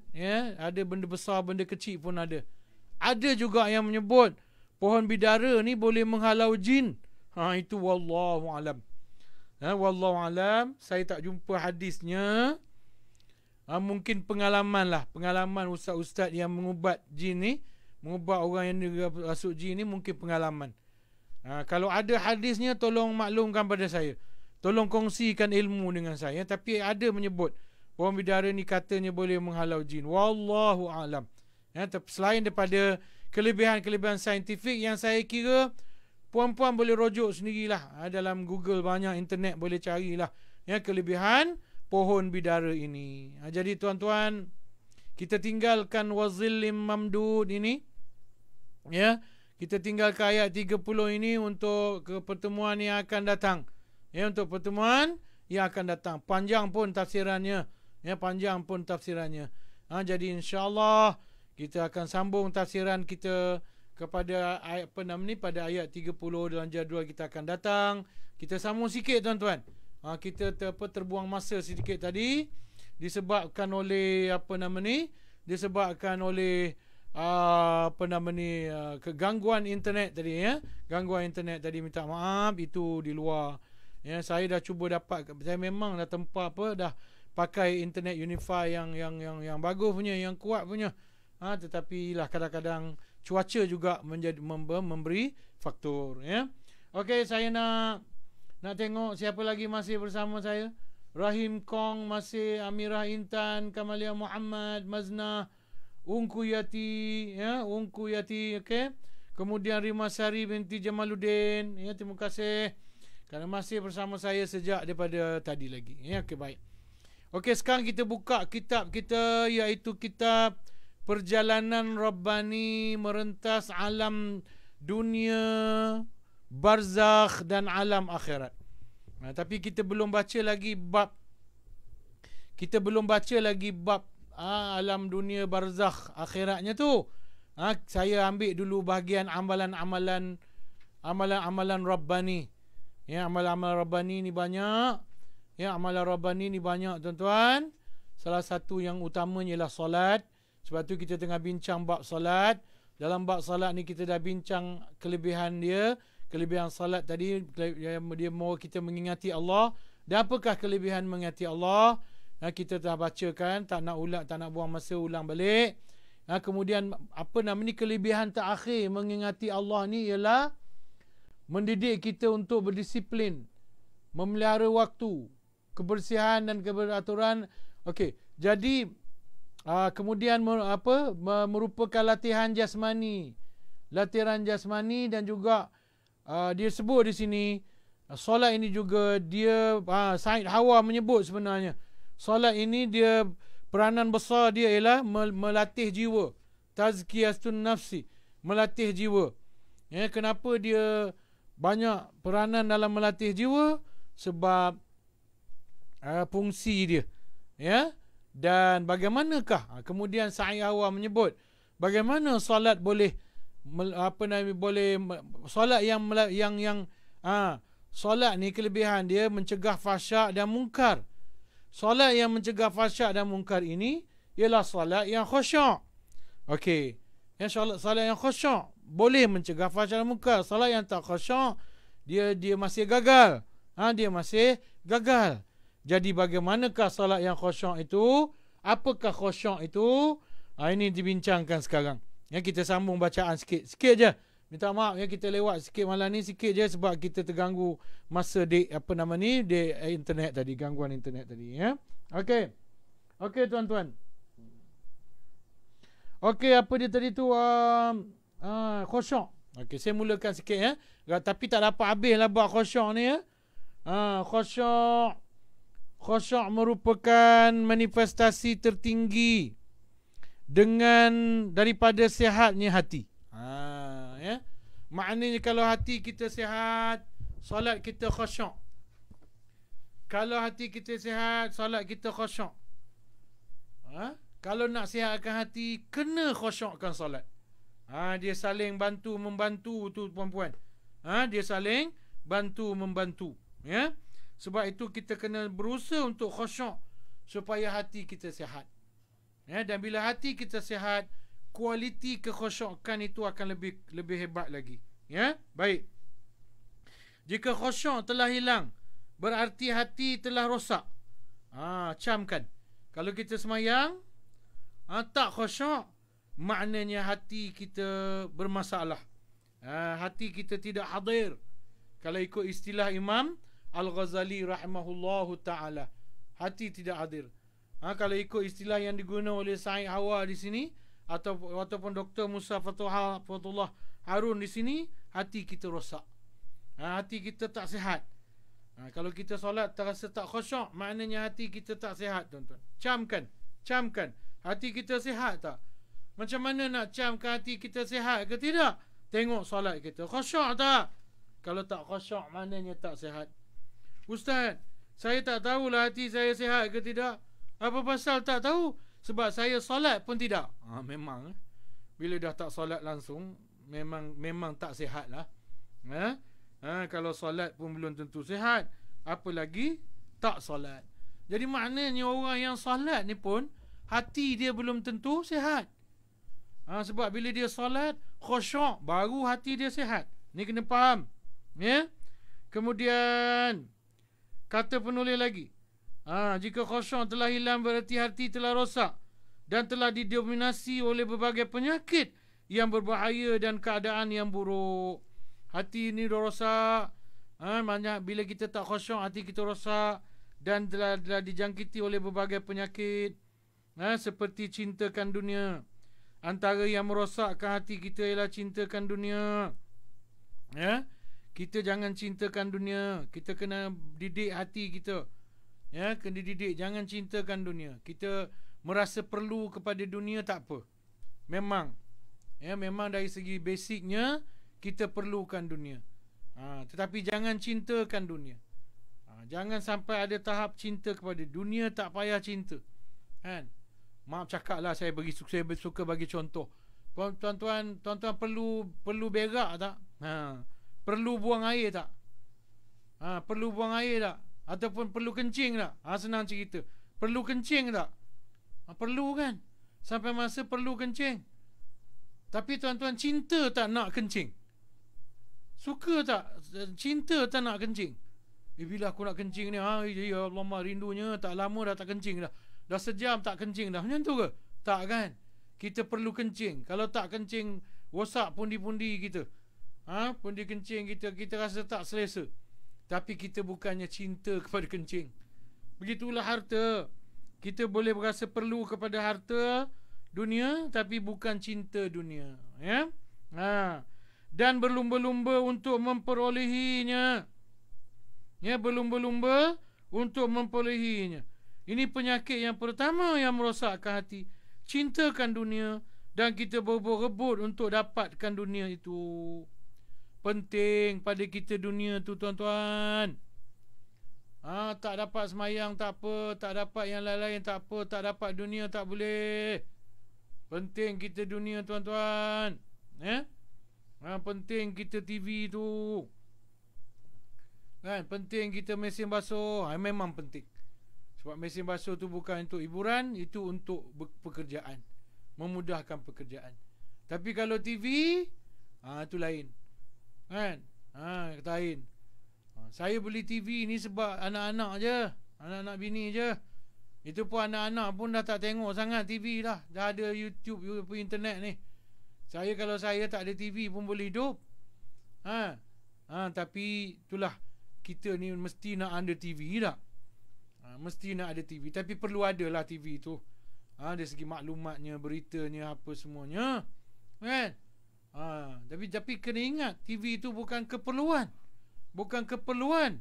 Speaker 1: ada benda besar, benda kecil pun ada. Ada juga yang menyebut pohon bidara ni boleh menghalau jin. Itu wallahu alam. Wallahu alam, saya tak jumpa hadisnya. Mungkin pengalaman ustaz-ustaz yang mengubat jin ni, mengubat orang yang rasuk jin ni, mungkin pengalaman. Kalau ada hadisnya, tolong maklumkan pada saya. Tolong kongsikan ilmu dengan saya. Tapi ada menyebut pohon bidara ni katanya boleh menghalau jin. Wallahu alam. Selain daripada kelebihan-kelebihan saintifik yang saya kira puan-puan boleh rujuk sendirilah. Dalam Google banyak, internet boleh carilah kelebihan pohon bidara ini. Jadi tuan-tuan, kita tinggalkan wazillim mamdud ini. Kita tinggalkan ayat 30 ini untuk ke pertemuan yang akan datang. Untuk pertemuan yang akan datang. Panjang pun tafsirannya. Jadi insya-Allah kita akan sambung tafsiran kita kepada ayat pada ayat 30 dalam jadual kita akan datang. Kita sambung sikit tuan-tuan. Kita terbuang masa sedikit tadi disebabkan oleh disebabkan oleh kegangguan internet tadi Gangguan internet tadi, minta maaf, itu di luar. Saya dah cuba dapat, saya memang dah dah pakai internet Unify yang bagus punya, yang kuat punya. Tetapi lah kadang-kadang cuaca juga memberi faktor. Okey, saya nak tengok siapa lagi masih bersama saya. Rahim Kong masih, Amirah Intan, Kamalia Muhammad, Maznah, Ungku Yati, okey. Kemudian Rima Sari binti Jamaluddin, terima kasih kerana masih bersama saya sejak daripada tadi lagi. Okey, baik. Okey, sekarang kita buka kitab kita, iaitu kitab Perjalanan Rabbani Merentas Alam Dunia, Barzakh dan Alam Akhirat. Tapi kita belum baca lagi bab alam dunia barzakh akhiratnya tu. Saya ambil dulu bahagian amalan-amalan Rabbani. Amalan-amalan Rabbani ni banyak. Amalan Rabbani ni banyak tuan-tuan. Salah satu yang utamanya ialah solat. Sebab tu kita tengah bincang bab solat. Dalam bab solat ni kita dah bincang kelebihan dia. Kelebihan salat tadi, dia mahu kita mengingati Allah. Dan apakah kelebihan mengingati Allah? Kita dah bacakan, tak nak buang masa, ulang balik. Kemudian kelebihan terakhir mengingati Allah ni ialah mendidik kita untuk berdisiplin, memelihara waktu, kebersihan dan keberaturan. Okey, jadi kemudian merupakan latihan jasmani dan juga dia sebut di sini solat ini juga dia Said Hawa menyebut sebenarnya solat ini dia peranan besar dia ialah melatih jiwa, tazkiyatun nafsi, melatih jiwa. Kenapa dia banyak peranan dalam melatih jiwa? Sebab fungsi dia. Dan bagaimanakah kemudian Said Hawa menyebut bagaimana solat boleh solat solat ni kelebihan dia mencegah fahsyak dan mungkar. Solat yang mencegah fahsyak dan mungkar ini ialah solat yang khusyuk. Okey, solat yang khusyuk boleh mencegah fahsyak dan mungkar. Solat yang tak khusyuk dia masih gagal. Jadi bagaimanakah solat yang khusyuk itu? Apakah khusyuk itu? Ini dibincangkan sekarang. Kita sambung bacaan sikit je. Minta maaf kita lewat sikit malam ni sikit je sebab kita terganggu masa di internet tadi, gangguan internet tadi. Okey tuan-tuan. Okey, apa dia tadi tu? Khusyuk. Okey, saya mulakan sikit tapi tak dapat habis lah bab khusyuk ni Khusyuk merupakan manifestasi tertinggi daripada sihatnya hati. Maknanya kalau hati kita sihat, solat kita khusyuk. Kalau hati kita sihat, solat kita khusyuk. Kalau nak sihatkan hati, kena khusyukkan solat. Dia saling bantu-membantu tu puan-puan. Dia saling bantu-membantu. Ya. Sebab itu kita kena berusaha untuk khusyuk supaya hati kita sihat. Ya, dan bila hati kita sihat, kualiti kekhusyukan itu akan lebih hebat lagi. Ya, baik. Jika khusyuk telah hilang, berarti hati telah rosak. Camkan. Kalau kita semayang, tak khusyuk, maknanya hati kita bermasalah. Hati kita tidak hadir. Kalau ikut istilah Imam Al-Ghazali rahimahullahu ta'ala, hati tidak hadir. Kalau ikut istilah yang digunakan oleh Said Hawa di sini, ataupun Dr. Musa Fatullah Harun di sini, hati kita rosak. Hati kita tak sihat. Kalau kita solat terasa tak khusyuk, maknanya hati kita tak sihat, tuan-tuan. Camkan. Hati kita sihat tak? Macam mana nak camkan hati kita sihat ke tidak? Tengok solat kita. Khusyuk tak? Kalau tak khusyuk, maknanya tak sihat. Ustaz, saya tak tahulah hati saya sihat ke tidak. Apa pasal tak tahu? Sebab saya solat pun tidak. Memang. Bila dah tak solat langsung, memang tak sihat lah. Kalau solat pun belum tentu sihat, apalagi tak solat. Jadi maknanya orang yang solat ni pun hati dia belum tentu sihat. Sebab bila dia solat khusyuk, baru hati dia sihat. Ni kena faham. Ya. Kemudian kata penulis lagi, jika khusyuk telah hilang, berarti hati telah rosak dan telah didominasi oleh berbagai penyakit yang berbahaya dan keadaan yang buruk. Hati ni dah rosak. Banyak bila kita tak khusyuk, hati kita rosak dan telah dijangkiti oleh berbagai penyakit. Seperti cintakan dunia. Antara yang merosakkan hati kita ialah cintakan dunia. Kita jangan cintakan dunia. Kita kena didik hati kita. Kena didik, jangan cintakan dunia. Kita merasa perlu kepada dunia, tak apa. Memang dari segi basicnya kita perlukan dunia. Tetapi jangan cintakan dunia. Jangan sampai ada tahap cinta kepada dunia, tak payah cinta. Maaf cakap lah, saya suka bagi contoh. Tuan-tuan perlu berak tak? Perlu buang air tak? Perlu buang air tak? Ataupun perlu kencing tak? Senang cerita. Perlu kencing tak? Perlu kan? Sampai masa perlu kencing. Tapi tuan-tuan cinta tak nak kencing? Suka tak? Cinta tak nak kencing? Bila aku nak kencing ni, ya Allah, rindunya, tak lama dah tak kencing dah. Dah sejam tak kencing dah. Macam tu ke? Tak kan? Kita perlu kencing. Kalau tak kencing, rosak pundi-pundi kita. Pundi kencing kita rasa tak selesa. Tapi kita bukannya cinta kepada kencing. Begitulah harta. Kita boleh berasa perlu kepada harta dunia, tapi bukan cinta dunia. Dan berlumba-lumba untuk memperolehinya. Berlumba-lumba untuk memperolehinya. Ini penyakit yang pertama yang merosakkan hati. Cintakan dunia dan kita berebut-rebut untuk dapatkan dunia itu. Penting pada kita dunia tu, tuan-tuan. Tak dapat semayang tak apa, tak dapat yang lain-lain tak apa, tak dapat dunia tak boleh. Penting kita dunia, tuan-tuan. Penting kita TV tu. Penting kita mesin basuh. Memang penting. Sebab mesin basuh tu bukan untuk hiburan, itu untuk pekerjaan, memudahkan pekerjaan. Tapi kalau TV, itu lain. Lain. Saya beli TV ni sebab anak-anak je, anak-anak bini je. Itu pun anak-anak pun dah tak tengok sangat TV dah. Dah ada YouTube, internet ni. Kalau saya tak ada TV pun boleh hidup. Tapi itulah, kita ni mesti nak ada TV tak? Mesti nak ada TV. Tapi perlu ada lah TV tu. Dari segi maklumatnya, beritanya, apa semuanya. Tapi kena ingat, TV tu bukan keperluan. Bukan keperluan.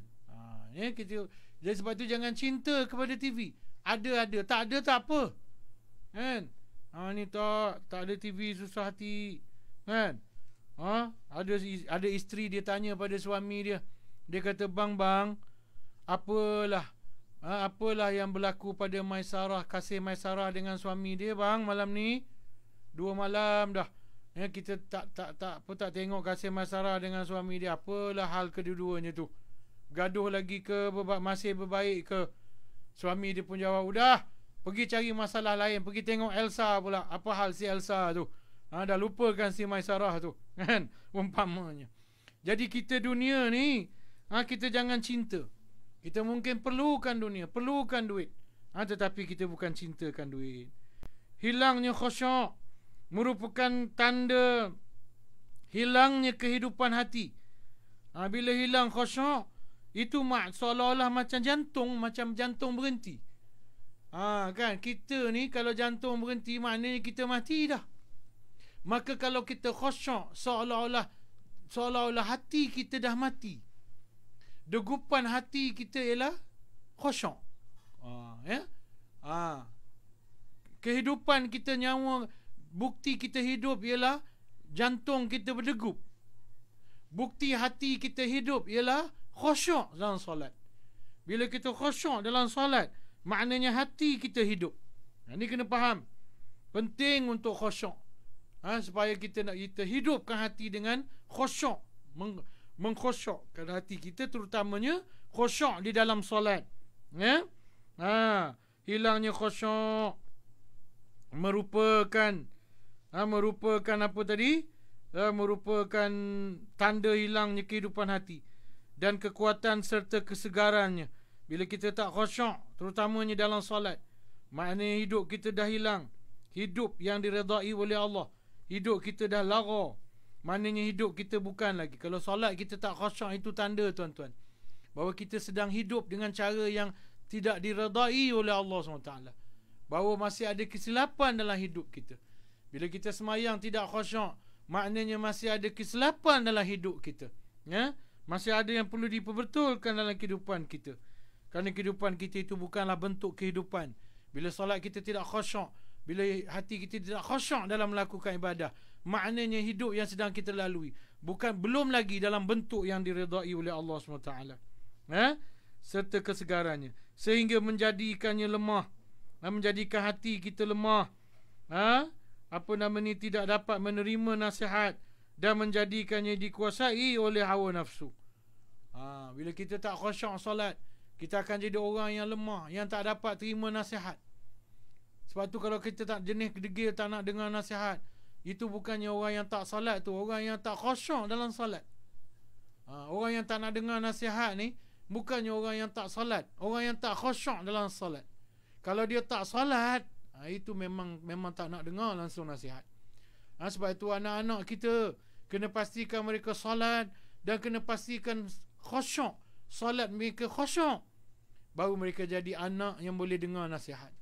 Speaker 1: Jadi sebab tu jangan cinta kepada TV. Ada. Tak ada tak apa. Ni tak ada TV, susah hati. Ada isteri dia tanya pada suami dia. Dia kata, bang, apalah Apalah yang berlaku pada Maisarah, kasih Maisarah dengan suami dia bang malam ni. 2 malam dah. Kita tak tengok kasih Maisarah dengan suami dia. Apalah hal kedua-duanya tu. Gaduh lagi ke, masih berbaik ke? Suami dia pun jawab, udah, pergi cari masalah lain, pergi tengok Elsa pula. Apa hal si Elsa tu? Dah lupakan si Maisarah tu, kan? Umpamanya. Jadi kita dunia ni, kita jangan cinta. Kita mungkin perlukan dunia, perlukan duit. Tetapi kita bukan cintakan duit. Hilangnya khusyuk merupakan tanda hilangnya kehidupan hati. Bila hilang khusyuk, itu seolah-olah macam jantung berhenti. Kan kita ni kalau jantung berhenti maknanya kita mati dah. Maka kalau kita khusyuk, seolah-olah hati kita dah mati. Degupan hati kita ialah khusyuk. Kehidupan kita, nyawa, bukti kita hidup ialah jantung kita berdegup. Bukti hati kita hidup ialah khusyuk dalam solat. Bila kita khusyuk dalam solat, maknanya hati kita hidup. Ini kena faham. Penting untuk khusyuk. Supaya kita hidupkan hati dengan khusyuk. Mengkhusyukkan hati kita, terutamanya khusyuk di dalam solat. Hilangnya khusyuk merupakan apa tadi? Merupakan tanda hilangnya kehidupan hati dan kekuatan serta kesegarannya. Bila kita tak khusyuk, terutamanya dalam solat, maknanya hidup kita dah hilang. Hidup yang diredai oleh Allah. Hidup kita dah lara. Maknanya hidup kita bukan lagi. Kalau solat kita tak khusyuk, itu tanda tuan-tuan, bahawa kita sedang hidup dengan cara yang tidak diredai oleh Allah SWT. Bahawa masih ada kesilapan dalam hidup kita. Bila kita semayang tidak khusyuk, maknanya masih ada kesilapan dalam hidup kita. Masih ada yang perlu diperbetulkan dalam kehidupan kita. Kerana kehidupan kita itu bukanlah bentuk kehidupan. Bila solat kita tidak khusyuk, bila hati kita tidak khusyuk dalam melakukan ibadah, maknanya hidup yang sedang kita lalui belum lagi dalam bentuk yang diredai oleh Allah SWT. Serta kesegarannya, sehingga menjadikannya lemah, menjadikan hati kita lemah, tidak dapat menerima nasihat, dan menjadikannya dikuasai oleh hawa nafsu. Bila kita tak khusyuk solat, kita akan jadi orang yang lemah, yang tak dapat terima nasihat. Sebab tu kalau kita tak jenis degil, tak nak dengar nasihat, itu bukannya orang yang tak salat tu, orang yang tak khusyuk dalam salat. Orang yang tak nak dengar nasihat ni bukannya orang yang tak salat, orang yang tak khusyuk dalam salat. Kalau dia tak salat, itu memang tak nak dengar langsung nasihat. Sebab itu anak-anak kita kena pastikan mereka salat, dan kena pastikan khusyuk. Salat mereka khusyuk, baru mereka jadi anak yang boleh dengar nasihat.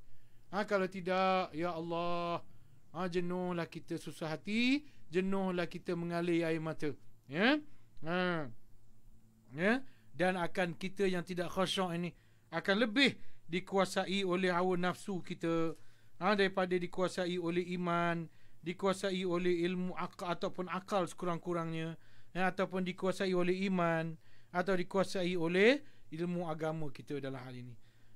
Speaker 1: Kalau tidak, ya Allah, jenuhlah kita susah hati, jenuhlah kita mengalir air mata. Dan akan kita yang tidak khusyuk ini akan lebih dikuasai oleh hawa nafsu kita, daripada dikuasai oleh iman, dikuasai oleh ilmu akal ataupun akal sekurang-kurangnya, ataupun dikuasai oleh iman, atau dikuasai oleh ilmu agama kita dalam hal ini.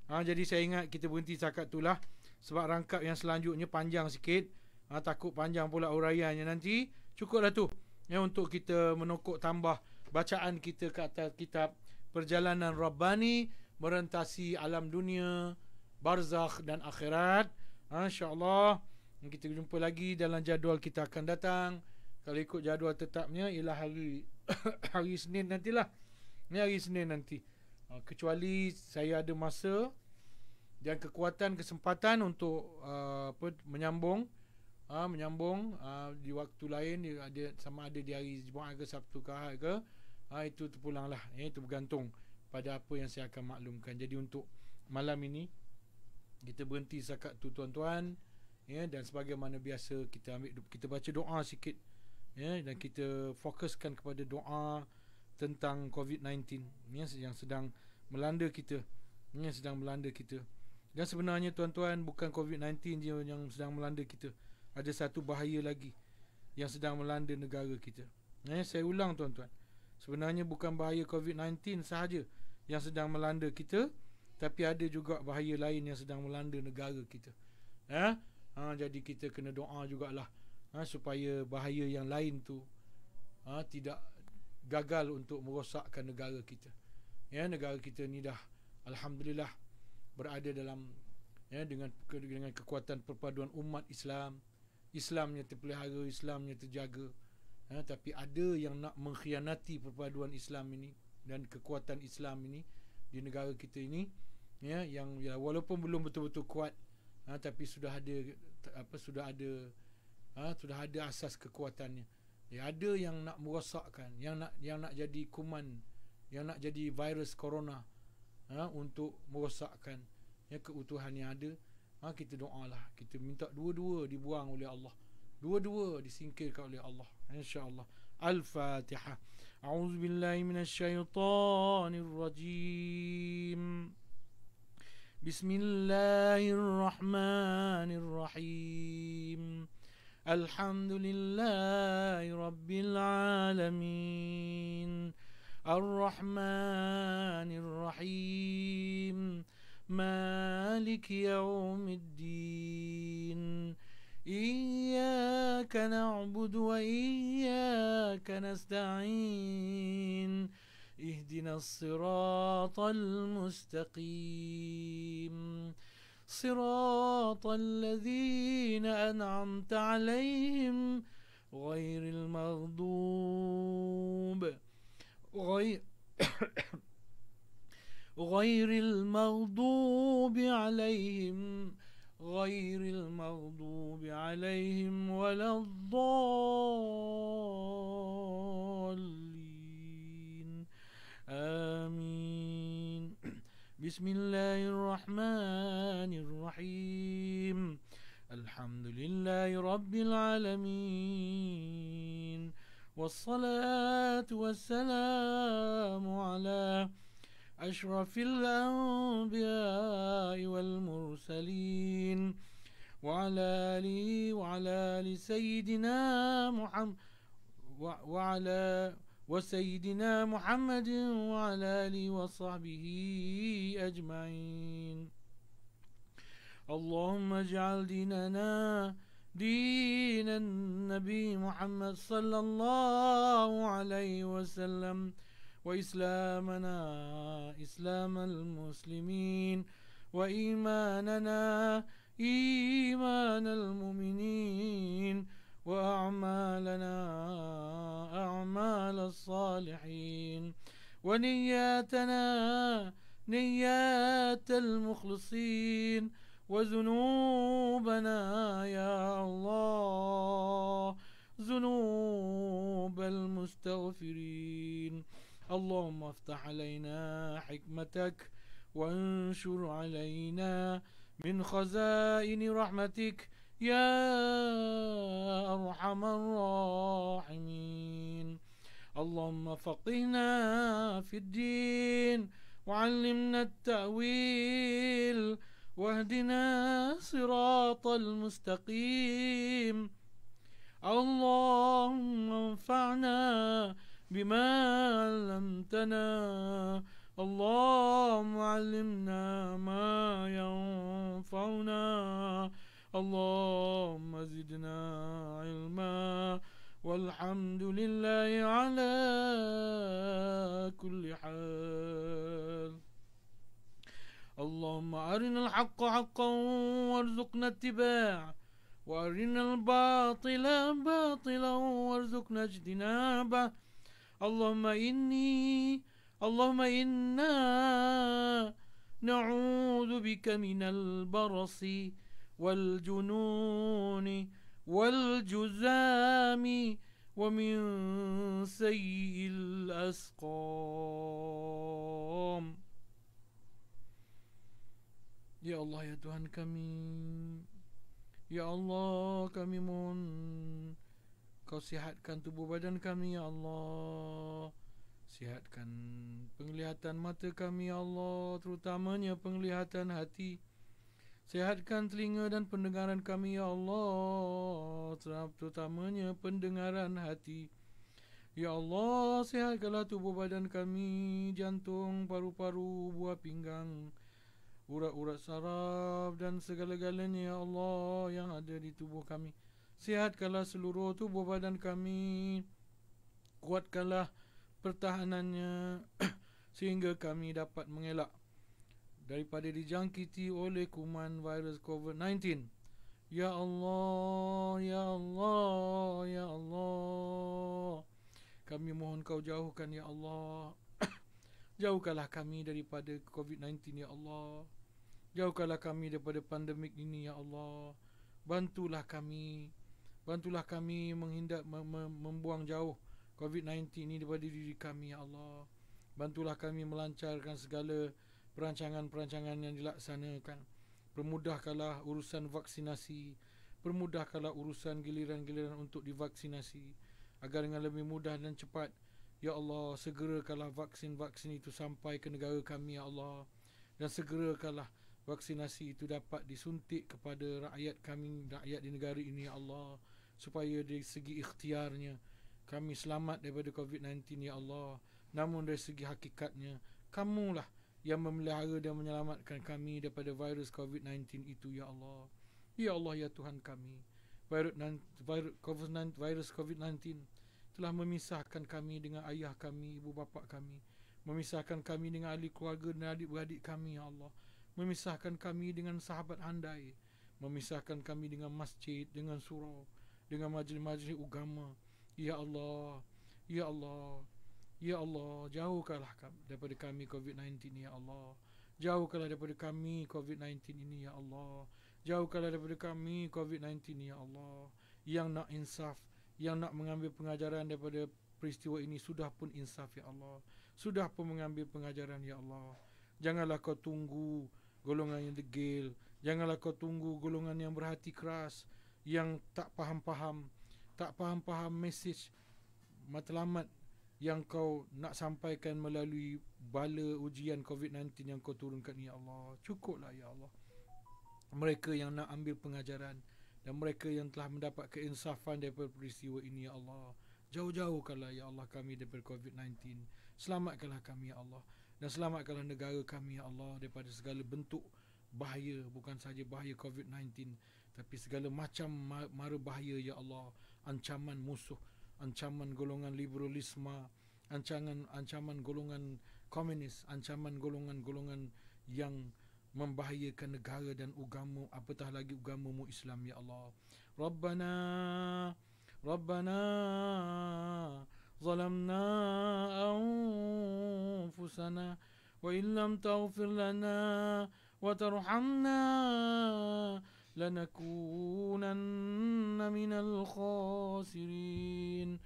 Speaker 1: Jadi saya ingat kita berhenti setakat itulah, sebab rangkap yang selanjutnya panjang sikit. Takut panjang pula uraiannya nanti. Cukuplah tu untuk kita menokok tambah bacaan kita ke atas kitab Perjalanan Rabbani Merentasi Alam Dunia, Barzakh dan Akhirat. InsyaAllah kita jumpa lagi dalam jadual kita akan datang. Kalau ikut jadual tetapnya ialah hari Senin nantilah. Ni hari Senin nanti. Kecuali saya ada masa dan kekuatan, kesempatan untuk menyambung di waktu lain, sama ada di hari Jumaat ke Sabtu ke Ahad ke, itu terpulanglah. Itu bergantung pada apa yang saya akan maklumkan. Jadi untuk malam ini kita berhenti setakat tu tuan-tuan, dan sebagaimana biasa kita baca doa sikit, dan kita fokuskan kepada doa tentang COVID-19 yang sedang melanda kita, Dan sebenarnya tuan-tuan, bukan COVID-19 je yang sedang melanda kita. Ada satu bahaya lagi yang sedang melanda negara kita. Saya ulang tuan-tuan, sebenarnya bukan bahaya COVID-19 sahaja yang sedang melanda kita, tapi ada juga bahaya lain yang sedang melanda negara kita. Jadi kita kena doa jugalah supaya bahaya yang lain tu tidak gagal untuk merosakkan negara kita. Negara kita ni dah alhamdulillah berada dalam dengan kekuatan perpaduan umat Islam. Islamnya terpelihara, Islamnya terjaga. Tapi ada yang nak mengkhianati perpaduan Islam ini dan kekuatan Islam ini di negara kita ini, yang walaupun belum betul-betul kuat, tapi sudah ada asas kekuatannya. Ada yang nak merosakkan, yang nak jadi kuman, yang nak jadi virus corona, untuk merosakkan keutuhan yang ada. Kita doalah, kita minta dua-dua dibuang oleh Allah, dua-dua disingkirkan oleh Allah, insya-Allah. Al-Fatihah. A'udzubillahi minasyaitonir rajim. Bismillahirrahmanirrahim. Alhamdulillahi rabbil alamin. Ar-Rahmanir Rahim. مالك يوم الدين. إياك نعبد وإياك نستعين. اهدنا الصراط المستقيم. صراط الذين أنعمت عليهم غير المغضوب عليهم ولا الضالين. آمين. بسم الله الرحمن الرحيم. الحمد لله رب العالمين. والصلاة والسلام على أشرف الأنبياء والمرسلين وعلى آل سيدنا محمد وسيدنا محمد وعلى آله وصحبه أجمعين. اللهم اجعل ديننا دين النبي محمد صلى الله عليه وسلم، وإسلامنا إسلام المسلمين، وإيماننا إيمان المؤمنين، وأعمالنا أعمال الصالحين، ونياتنا نيات المخلصين، وذنوبنا يا الله ذنوب المستغفرين. اللهم افتح علينا حكمتك وانشر علينا من خزائن رحمتك يا أرحم الراحمين. اللهم فقهنا في الدين وعلمنا التأويل واهدنا صراط المستقيم. اللهم انفعنا بما علمتنا. اللهم علمنا ما ينفعنا. اللهم زدنا علما، والحمد لله على كل حال. اللهم أرنا الحق حقا وارزقنا اتباعه، وأرنا الباطل باطلا وارزقنا اجتنابه. اللهم إنا نعوذ بك من البرص والجنون والجذام ومن سيء الأسقام. Ya Allah, ya Tuhan kami, ya Allah, kami mohon Kau sihatkan tubuh badan kami, ya Allah. Sihatkan penglihatan mata kami, ya Allah, terutamanya penglihatan hati. Sihatkan telinga dan pendengaran kami, ya Allah, terutamanya pendengaran hati. Ya Allah, sihatkanlah tubuh badan kami, jantung, paru-paru, buah pinggang, urat-urat saraf dan segala-galanya ya Allah yang ada di tubuh kami. Sihatkanlah seluruh tubuh badan kami, kuatkanlah pertahanannya sehingga kami dapat mengelak daripada dijangkiti oleh kuman virus COVID-19. Ya Allah, Ya Allah, Ya Allah, kami mohon kau jauhkan ya Allah. Jauhkanlah kami daripada COVID-19 ya Allah. Jauhkanlah kami daripada pandemik ini ya Allah. Bantulah kami membuang jauh COVID-19 ini daripada diri kami ya Allah. Bantulah kami melancarkan segala perancangan-perancangan yang dilaksanakan. Permudahkanlah urusan vaksinasi, permudahkanlah urusan giliran-giliran untuk divaksinasi agar dengan lebih mudah dan cepat ya Allah. Segerakanlah vaksin-vaksin itu sampai ke negara kami ya Allah, dan segerakanlah vaksinasi itu dapat disuntik kepada rakyat kami, rakyat di negara ini ya Allah, supaya dari segi ikhtiarnya kami selamat daripada COVID-19 ya Allah. Namun dari segi hakikatnya kamulah yang memelihara dan menyelamatkan kami daripada virus COVID-19 itu ya Allah. Ya Allah ya Tuhan kami, virus COVID-19 telah memisahkan kami dengan ayah kami, ibu bapa kami, memisahkan kami dengan ahli keluarga dan adik-beradik kami ya Allah, memisahkan kami dengan sahabat handai, memisahkan kami dengan masjid, dengan surau, dengan majlis-majlis agama. Ya Allah, Ya Allah, Ya Allah, jauhkanlah daripada kami COVID-19 ya Allah. Jauhkanlah daripada kami COVID-19 ini ya Allah. Jauhkanlah daripada kami COVID-19 ya Allah. Yang nak insaf, yang nak mengambil pengajaran daripada peristiwa ini sudah pun insaf ya Allah. Sudah pun mengambil pengajaran ya Allah. Janganlah kau tunggu golongan yang degil. Janganlah kau tunggu golongan yang berhati keras, yang tak faham-faham mesej matlamat yang kau nak sampaikan melalui bala ujian COVID-19 yang kau turunkan ya Allah. Cukuplah ya Allah mereka yang nak ambil pengajaran dan mereka yang telah mendapat keinsafan daripada peristiwa ini ya Allah. Jauh-jauhkanlah ya Allah kami daripada COVID-19. Selamatkanlah kami ya Allah, dan selamatkanlah negara kami ya Allah daripada segala bentuk bahaya, bukan sahaja bahaya COVID-19 tapi segala macam mara bahaya ya Allah. Ancaman musuh, ancaman golongan liberalisme, ancaman golongan komunis, ancaman golongan-golongan yang membahayakan negara dan agama, apatah lagi agamamu Islam ya Allah. Rabbana zalamna anfusana wa illam taghfir lana wa tarhamna lanakunanna minal khasirin.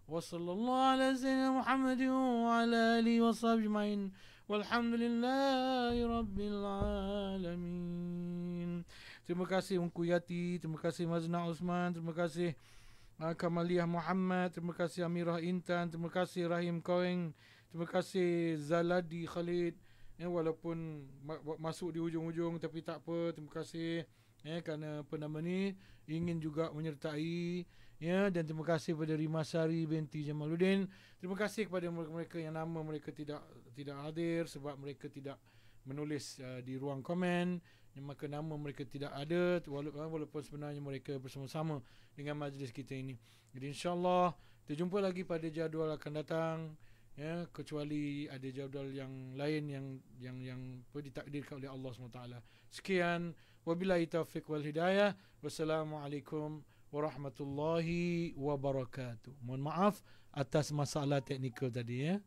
Speaker 1: وصلى الله على سيدنا محمد وعلى آله وصحبه أجمعين والحمد لله رب العالمين. Terima kasih Ungku Yati, terima kasih Mazna Osman, terima kasih Kamaliah Muhammad, terima kasih Amirah Intan, terima kasih Rahim Koeng, terima kasih Zaladi Khalid. Walaupun masuk di hujung-hujung tapi tak apa, terima kasih kerana apa nama ni ingin juga menyertai ya, dan terima kasih kepada Rimasari binti Jamaluddin. Terima kasih kepada mereka yang nama mereka tidak hadir sebab mereka tidak menulis di ruang komen, maka nama mereka tidak ada walaupun sebenarnya mereka bersama-sama dengan majlis kita ini. Jadi insya-Allah kita jumpa lagi pada jadual akan datang ya, kecuali ada jadual yang lain yang ditakdirkan oleh Allah SWT. Sekian, wabillahi taufiq wal hidayah. Wassalamualaikum warahmatullahi wabarakatuh. Mohon maaf atas masalah teknikal tadi ya.